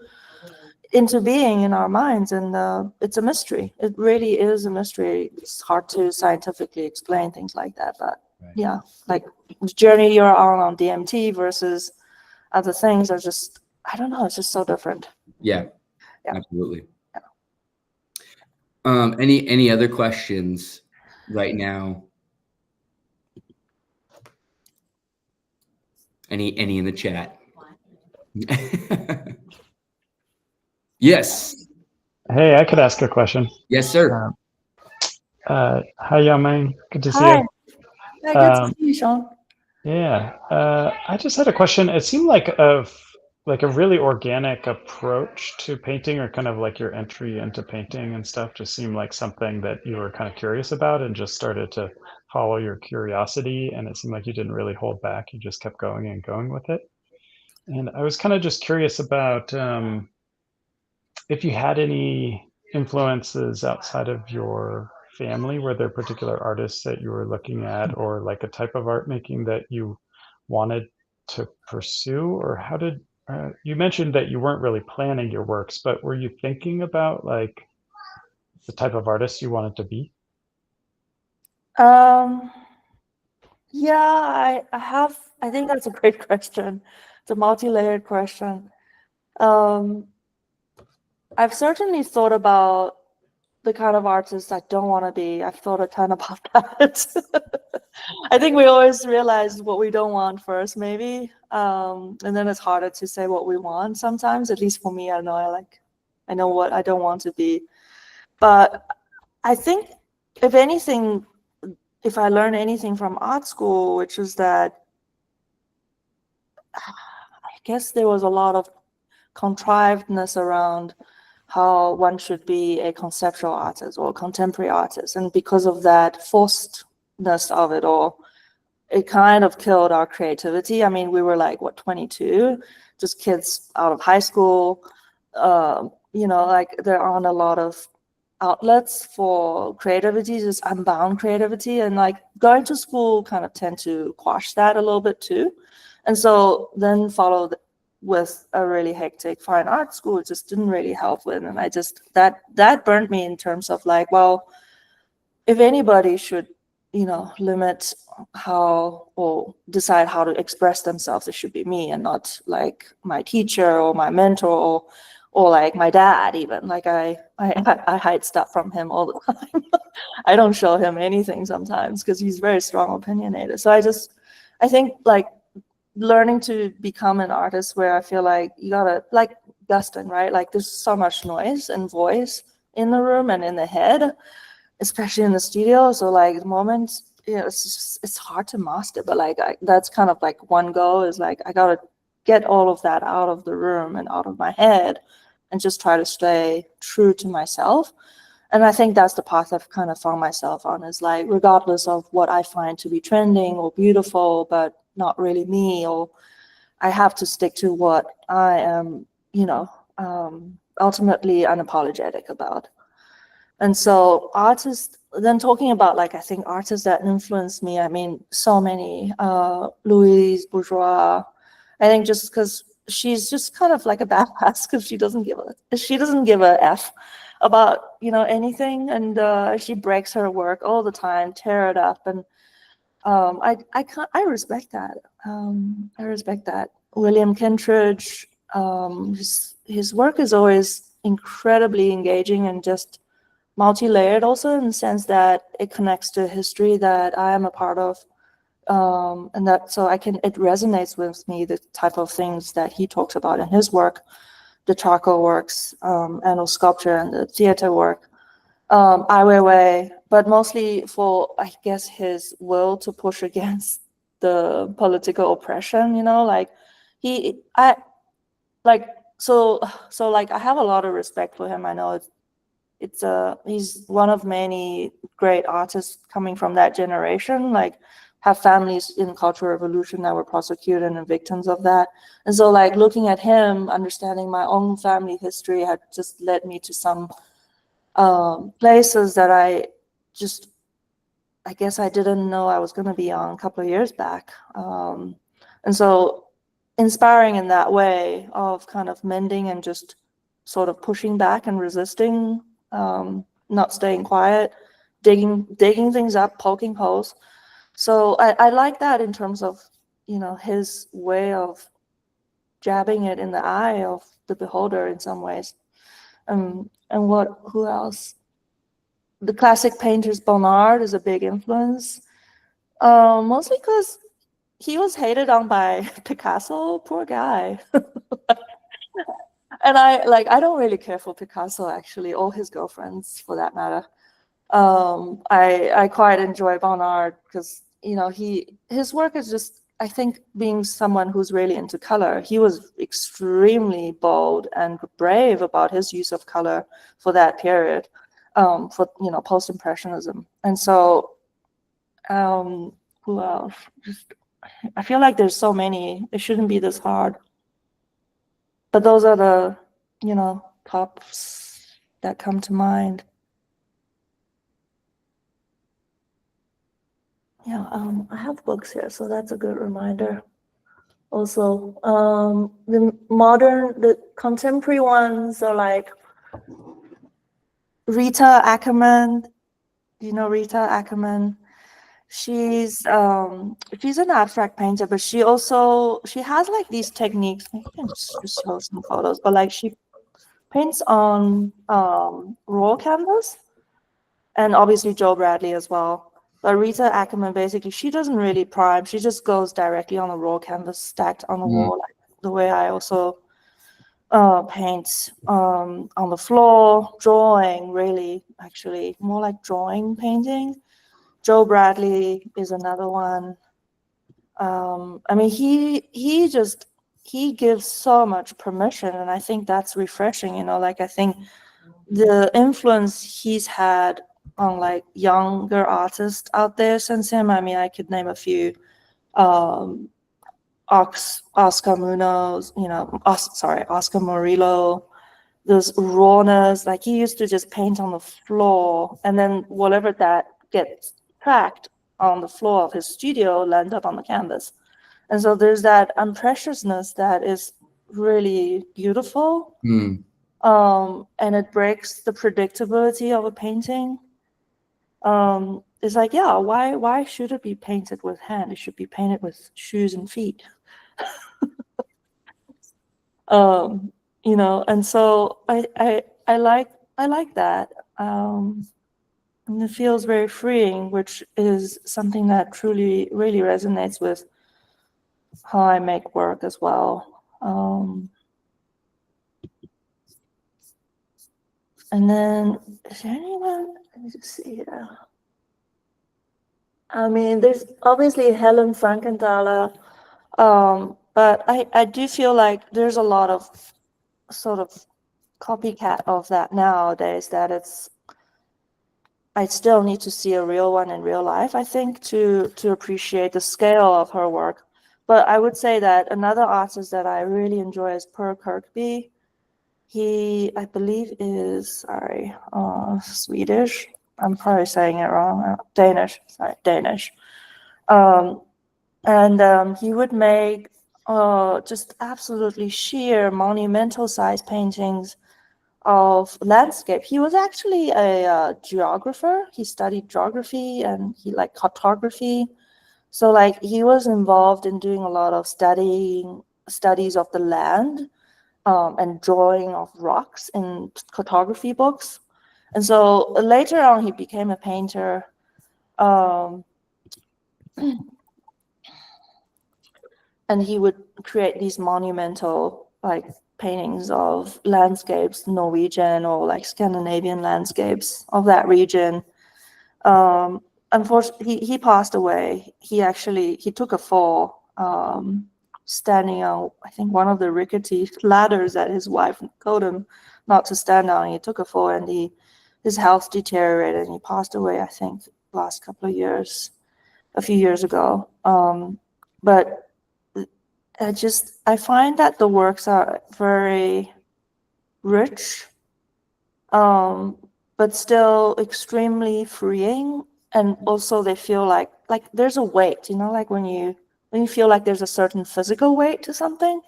Speaker 1: being in our minds, and it's a mystery. It really is a mystery. It's hard to scientifically explain things like that, but yeah, like the journey you're on DMT versus other things are just, I don't know, it's just so different.
Speaker 2: Yeah. Absolutely. Any other questions right now? Any in the chat? Yes.
Speaker 3: Hey, I could ask a question.
Speaker 2: Yes, sir.
Speaker 3: Hi, Yameng. Good to see
Speaker 1: Hi.
Speaker 3: you.
Speaker 1: Yeah, good to see you, Sean.
Speaker 3: Yeah, I just had a question. It seemed like a really organic approach to painting, or kind of like your entry into painting and stuff, just seemed like something that you were kind of curious about and just started to follow your curiosity. And it seemed like you didn't really hold back. You just kept going and going with it. And I was kind of just curious about if you had any influences outside of your family. Were there particular artists that you were looking at, or like a type of art making that you wanted to pursue? Or how did you mentioned that you weren't really planning your works, but were you thinking about like the type of artist you wanted to be?
Speaker 1: Yeah, I think that's a great question. It's a multi-layered question. I've certainly thought about the kind of artist I don't want to be. I've thought a ton about that. I think we always realize what we don't want first, maybe, and then it's harder to say what we want sometimes. At least for me, I know what I don't want to be. But I think, if anything, if I learn anything from art school, which is that I guess there was a lot of contrivedness around how one should be a conceptual artist or a contemporary artist. And because of that forcedness of it all, it kind of killed our creativity. I mean, we were like, 22, just kids out of high school. Like there aren't a lot of outlets for creativity, just unbound creativity. And like going to school kind of tend to quash that a little bit too. And so then followed with a really hectic fine art school, it just didn't really help with. And I just, that burned me in terms of like, well, if anybody should, limit how or decide how to express themselves, it should be me and not like my teacher or my mentor or like my dad even. Like I hide stuff from him all the time. I don't show him anything sometimes because he's very strong opinionated. So I think like learning to become an artist where I feel like you gotta, like Dustin, right? Like there's so much noise and voice in the room and in the head, especially in the studio. So like the moment, it's hard to master, but like that's kind of like one goal is like, I gotta get all of that out of the room and out of my head and just try to stay true to myself. And I think that's the path I've kind of found myself on, is like, regardless of what I find to be trending or beautiful, but not really me, or I have to stick to what I am, ultimately unapologetic about. And so artists, then talking about like, I think artists that influenced me, I mean, so many, Louise Bourgeois, I think just because she's just kind of like a badass because she doesn't give a F about, anything. And she breaks her work all the time, tear it up. And I respect that. I respect that. William Kentridge, his work is always incredibly engaging and just multi-layered, also in the sense that it connects to history that I am a part of, and that so it resonates with me, the type of things that he talks about in his work, the charcoal works, and sculpture and the theater work. Ai Weiwei, but mostly for, I guess, his will to push against the political oppression, like I have a lot of respect for him. I know he's one of many great artists coming from that generation, like have families in Cultural Revolution that were prosecuted and victims of that. And so like looking at him, understanding my own family history had just led me to some places that I guess I didn't know I was going to be on a couple of years back. And so inspiring in that way of kind of mending and just sort of pushing back and resisting, not staying quiet, digging things up, poking holes. So I like that in terms of, his way of jabbing it in the eye of the beholder in some ways. And who else? The classic painters, Bonnard is a big influence, mostly because he was hated on by Picasso, poor guy. And I don't really care for Picasso, actually, or his girlfriends for that matter. I quite enjoy Bonnard because, his work is just, I think, being someone who's really into color, he was extremely bold and brave about his use of color for that period, for, post-impressionism. And so, who else? I feel like there's so many, it shouldn't be this hard. But those are the, tops that come to mind. Yeah, I have books here, so that's a good reminder. Also, the contemporary ones are like Rita Ackerman. Do you know Rita Ackerman? She's an abstract painter, but she has like these techniques. I can just show some photos, but like she paints on raw canvas, and obviously Joe Bradley as well. But Rita Ackerman, basically, she doesn't really prime. She just goes directly on the raw canvas stacked on the wall, like the way I also paint on the floor, drawing, really, actually, more like drawing, painting. Joe Bradley is another one. I mean, he gives so much permission, and I think that's refreshing. Like I think the influence he's had on like younger artists out there since him. I mean, I could name a few. Oscar Munoz, Oscar Murillo. This rawness, like he used to just paint on the floor, and then whatever that gets tracked on the floor of his studio land up on the canvas. And so there's that unpreciousness that is really beautiful. And it breaks the predictability of a painting. It's like, yeah, why should it be painted with hand? It should be painted with shoes and feet. And so I like that. And it feels very freeing, which is something that truly, really resonates with how I make work as well. And then, is there anyone? Let me just see here. I mean, there's obviously Helen Frankenthaler, but I do feel like there's a lot of sort of copycat of that nowadays, that I still need to see a real one in real life, I think, to appreciate the scale of her work. But I would say that another artist that I really enjoy is Per Kirkby. He, I believe, is Swedish. I'm probably saying it wrong. Danish. And he would make just absolutely sheer monumental size paintings of landscape. He was actually a geographer. He studied geography and he liked cartography. So like he was involved in doing a lot of studies of the land, and drawing of rocks in cartography books. And so later on, he became a painter. Um, and he would create these monumental like paintings of landscapes, Norwegian or like Scandinavian landscapes of that region. Unfortunately, he passed away. He took a fall, standing on, I think, one of the rickety ladders that his wife told him not to stand on. He took a fall, and his health deteriorated, and he passed away, I think, last couple of years, a few years ago. But I find that the works are very rich, but still extremely freeing. And also they feel like there's a weight, like when you feel like there's a certain physical weight to something.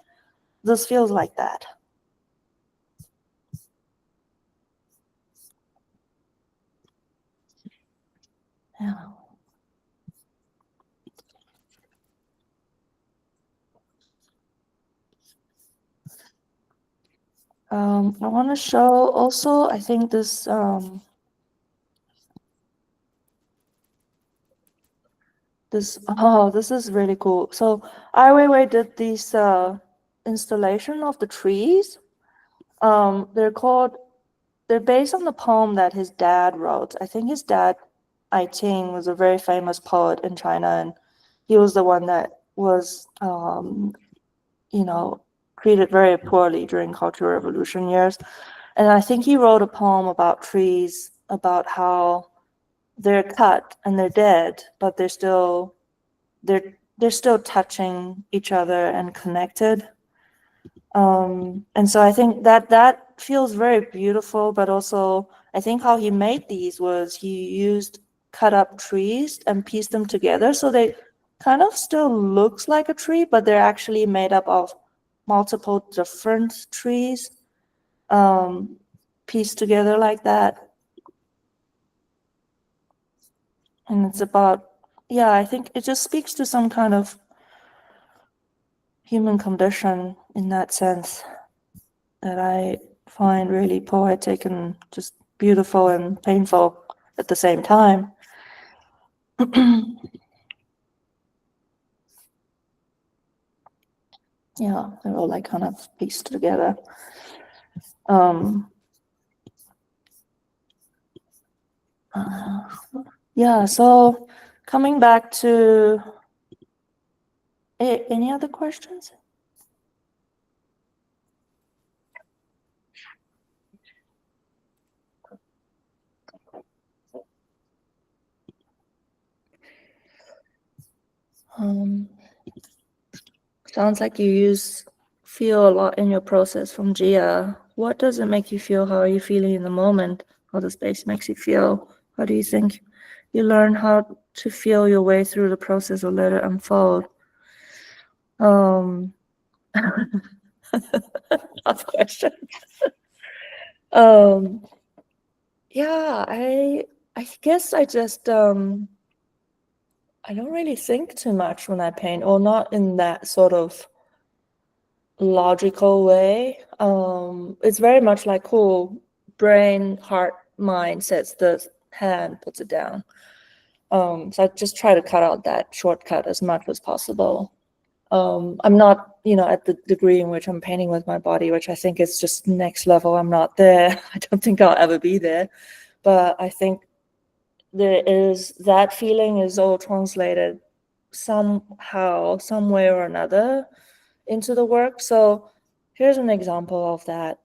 Speaker 1: This feels like that. Yeah. I want to show also, I think this this is really cool. So Ai Weiwei did this installation of the trees. They're based on the poem that his dad wrote. I think his dad, Ai Ting, was a very famous poet in China, and he was the one that was treated very poorly during Cultural Revolution years. And I think he wrote a poem about trees, about how they're cut and they're dead, but they're still touching each other and connected. And so I think that feels very beautiful, but also I think how he made these was he used cut up trees and pieced them together, so they kind of still looks like a tree, but they're actually made up of multiple different trees, pieced together like that. And it's about, yeah, I think it just speaks to some kind of human condition in that sense that I find really poetic and just beautiful and painful at the same time. Yeah, they're all like kind of pieced together. Yeah, so coming back to any other questions? Sounds like you feel a lot in your process from Gia. What does it make you feel? How are you feeling in the moment? How the space makes you feel? How do you think you learn how to feel your way through the process or let it unfold? Tough question. Yeah, I guess I just I don't really think too much when I paint, or not in that sort of logical way. It's very much like, cool, brain, heart, mind sets the hand, puts it down. So I just try to cut out that shortcut as much as possible. I'm not, at the degree in which I'm painting with my body, which I think is just next level. I'm not there. I don't think I'll ever be there. But I think that feeling is all translated somehow, some way or another into the work. So here's an example of that.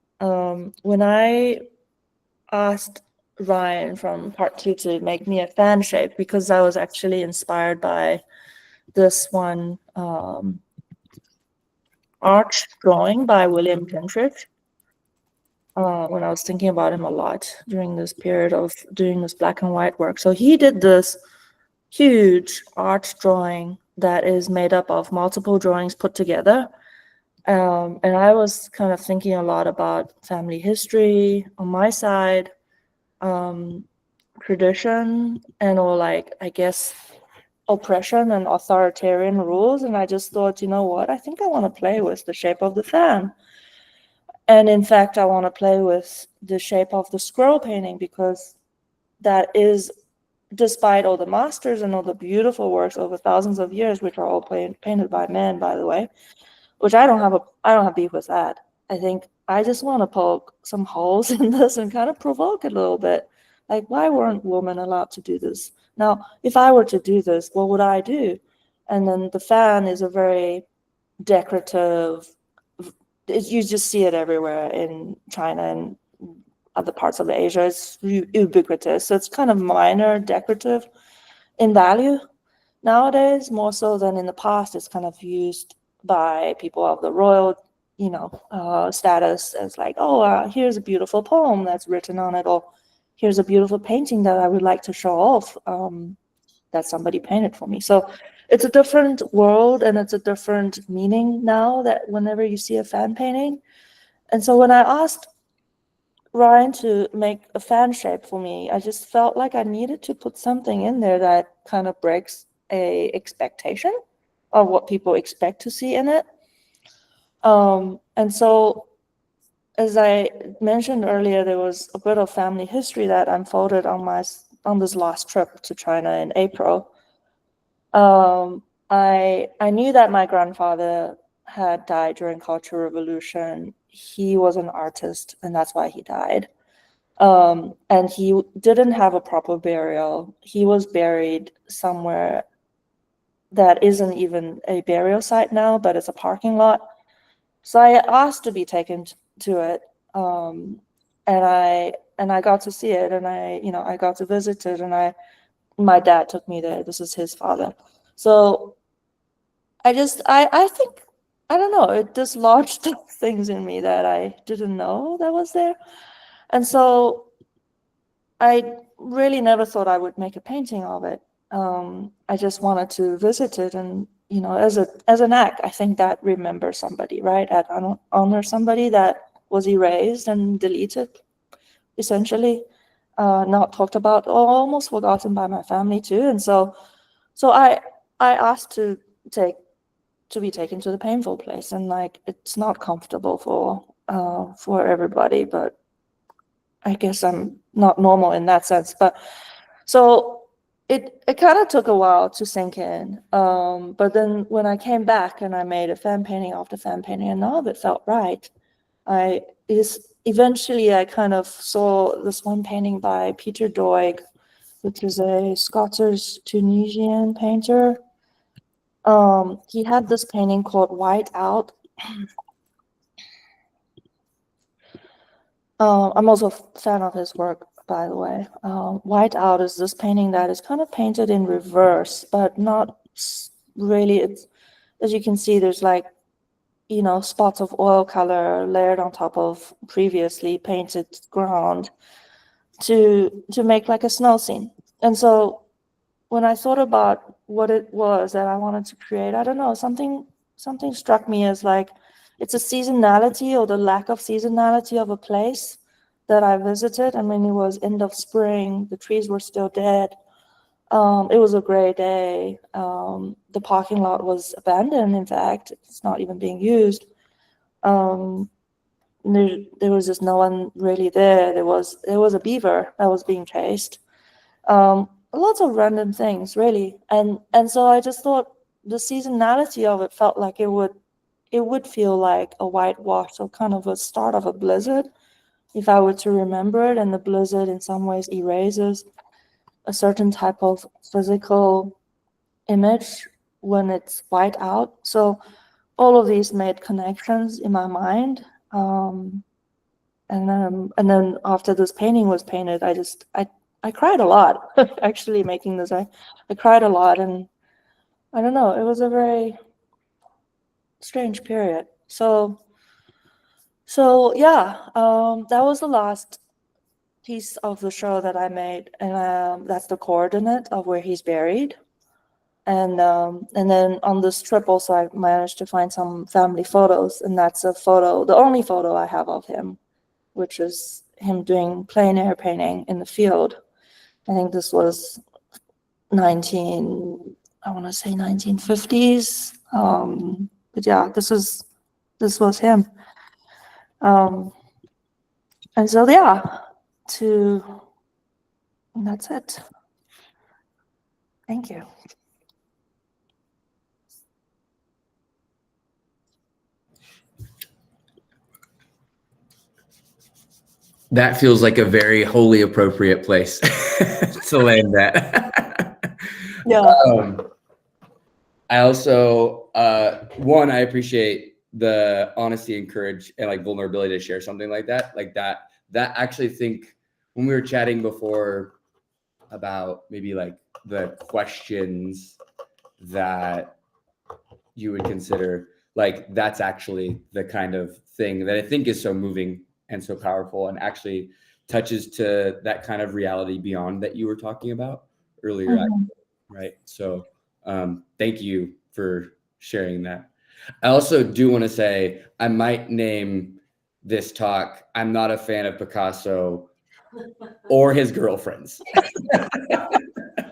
Speaker 1: When I asked Ryan from Part 2 to make me a fan shape, because I was actually inspired by this one arch drawing by William Kentridge, when I was thinking about him a lot during this period of doing this black and white work. So he did this huge arch drawing that is made up of multiple drawings put together. And I was kind of thinking a lot about family history on my side, tradition, and all, like, I guess, oppression and authoritarian rules. And I just thought, you know what, I think I want to play with the shape of the fan. And in fact, I want to play with the shape of the scroll painting, because that is, despite all the masters and all the beautiful works over thousands of years, which are all painted by men, by the way, which I don't have beef with that. I think I just want to poke some holes in this and kind of provoke it a little bit. Like, why weren't women allowed to do this? Now, if I were to do this, what would I do? And then the fan is a very decorative, you just see it everywhere in China and other parts of Asia. It's ubiquitous. So it's kind of minor decorative in value nowadays, more so than in the past. It's kind of used by people of the royal, status as like, oh, here's a beautiful poem that's written on it, or here's a beautiful painting that I would like to show off, that somebody painted for me. So it's a different world, and it's a different meaning now that whenever you see a fan painting. And so when I asked Ryan to make a fan shape for me, I just felt like I needed to put something in there that kind of breaks a expectation of what people expect to see in it. And so, as I mentioned earlier, there was a bit of family history that unfolded on this last trip to China in April. I knew that my grandfather had died during Cultural Revolution. He was an artist, and that's why he died. And he didn't have a proper burial. He was buried somewhere that isn't even a burial site now, but it's a parking lot. So I asked to be taken to it, and I got to see it, and I got to visit it, and my dad took me there. This is his father. So I think, I don't know, it dislodged things in me that I didn't know that was there. And so I really never thought I would make a painting of it. I just wanted to visit it, and as an act, I think that remember somebody, right? Honor somebody that was erased and deleted, essentially, not talked about, or almost forgotten by my family too. And so I asked to be taken to the painful place, and like, it's not comfortable for everybody, but I guess I'm not normal in that sense. But so it kind of took a while to sink in. But then when I came back and I made a fan painting after fan painting, and all of it felt right. Eventually I kind of saw this one painting by Peter Doig, which is a Scottish Tunisian painter. He had this painting called White Out. I'm also a fan of his work, by the way. White Out is this painting that is kind of painted in reverse, but not really. It's, as you can see, there's like, spots of oil color layered on top of previously painted ground to make like a snow scene. And so when I thought about what it was that I wanted to create, I don't know, something struck me as like, it's a seasonality, or the lack of seasonality of a place that I visited. I mean, it was end of spring, the trees were still dead. It was a gray day. The parking lot was abandoned, in fact. It's not even being used. There was just no one really there. There was a beaver that was being chased. Lots of random things, really. And so I just thought the seasonality of it felt like it would feel like a whitewash, or kind of a start of a blizzard, if I were to remember it. And the blizzard in some ways erases a certain type of physical image when it's white out. So all of these made connections in my mind. And then after this painting was painted, I cried a lot. Actually, making this, I cried a lot, and I don't know, it was a very strange period. So yeah, that was the last piece of the show that I made, and that's the coordinate of where he's buried. And then on this trip also, I managed to find some family photos, and that's a photo, the only photo I have of him, which is him doing plein air painting in the field. I think this was I want to say 1950s. But yeah, this was him. And so yeah, and that's it. Thank you.
Speaker 2: That feels like a very wholly appropriate place to land that.
Speaker 1: Yeah.
Speaker 2: I also, one, I appreciate the honesty and courage and like vulnerability to share something like that. Like that actually think when we were chatting before about maybe like the questions that you would consider, like that's actually the kind of thing that I think is so moving and so powerful and actually touches to that kind of reality beyond that you were talking about earlier.
Speaker 1: Mhm.
Speaker 2: Right. So thank you for sharing that. I also do want to say I might name this talk, I'm not a fan of Picasso or his girlfriends.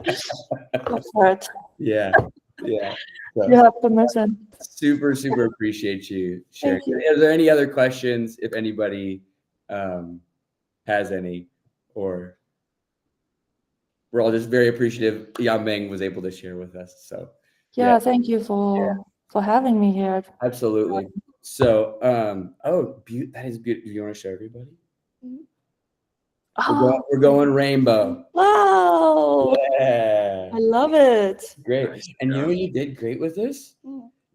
Speaker 1: That's right.
Speaker 2: Yeah. Yeah. So,
Speaker 1: You have permission.
Speaker 2: super appreciate you sharing.
Speaker 1: Thank you.
Speaker 2: Are there any other questions if anybody has any, or we're all just very appreciative Yameng was able to share with us. So
Speaker 1: Yeah, thank you for having me here.
Speaker 2: absolutely. So that is beautiful. Do you want to show everybody?
Speaker 1: Oh,
Speaker 2: We're going rainbow.
Speaker 1: wow.
Speaker 2: Yeah.
Speaker 1: I love it.
Speaker 2: Great. And you know what you did great with this?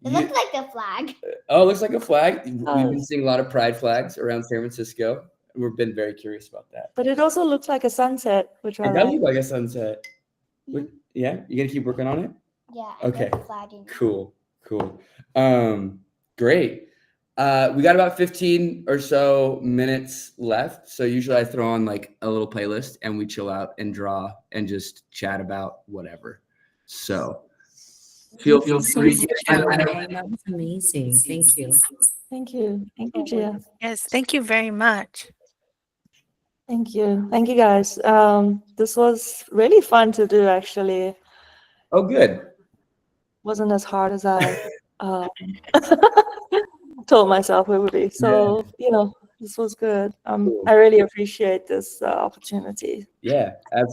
Speaker 4: It looks like a flag.
Speaker 2: Oh, it looks like a flag. We've been
Speaker 1: does.
Speaker 2: seeing a lot of pride flags around San Francisco. We've been very curious about that.
Speaker 1: But it also looks like a sunset, which I
Speaker 2: It does
Speaker 1: like.
Speaker 2: look like a sunset. Yeah, you gonna keep working on it?
Speaker 4: Yeah.
Speaker 2: Okay.
Speaker 4: Flagging.
Speaker 2: Cool. Great. We got about 15 or so minutes left. So usually I throw on like a little playlist and we chill out and draw and just chat about whatever. So feel free.
Speaker 5: That was amazing. Thank you.
Speaker 1: Thank you. Thank you, Gia.
Speaker 6: Yes, thank you very much.
Speaker 1: Thank you. Thank you, guys. This was really fun to do, actually.
Speaker 2: Oh, good.
Speaker 1: Wasn't as hard as I told myself it would be. So, this was good.
Speaker 2: Cool.
Speaker 1: I really appreciate this opportunity.
Speaker 2: Yeah, absolutely.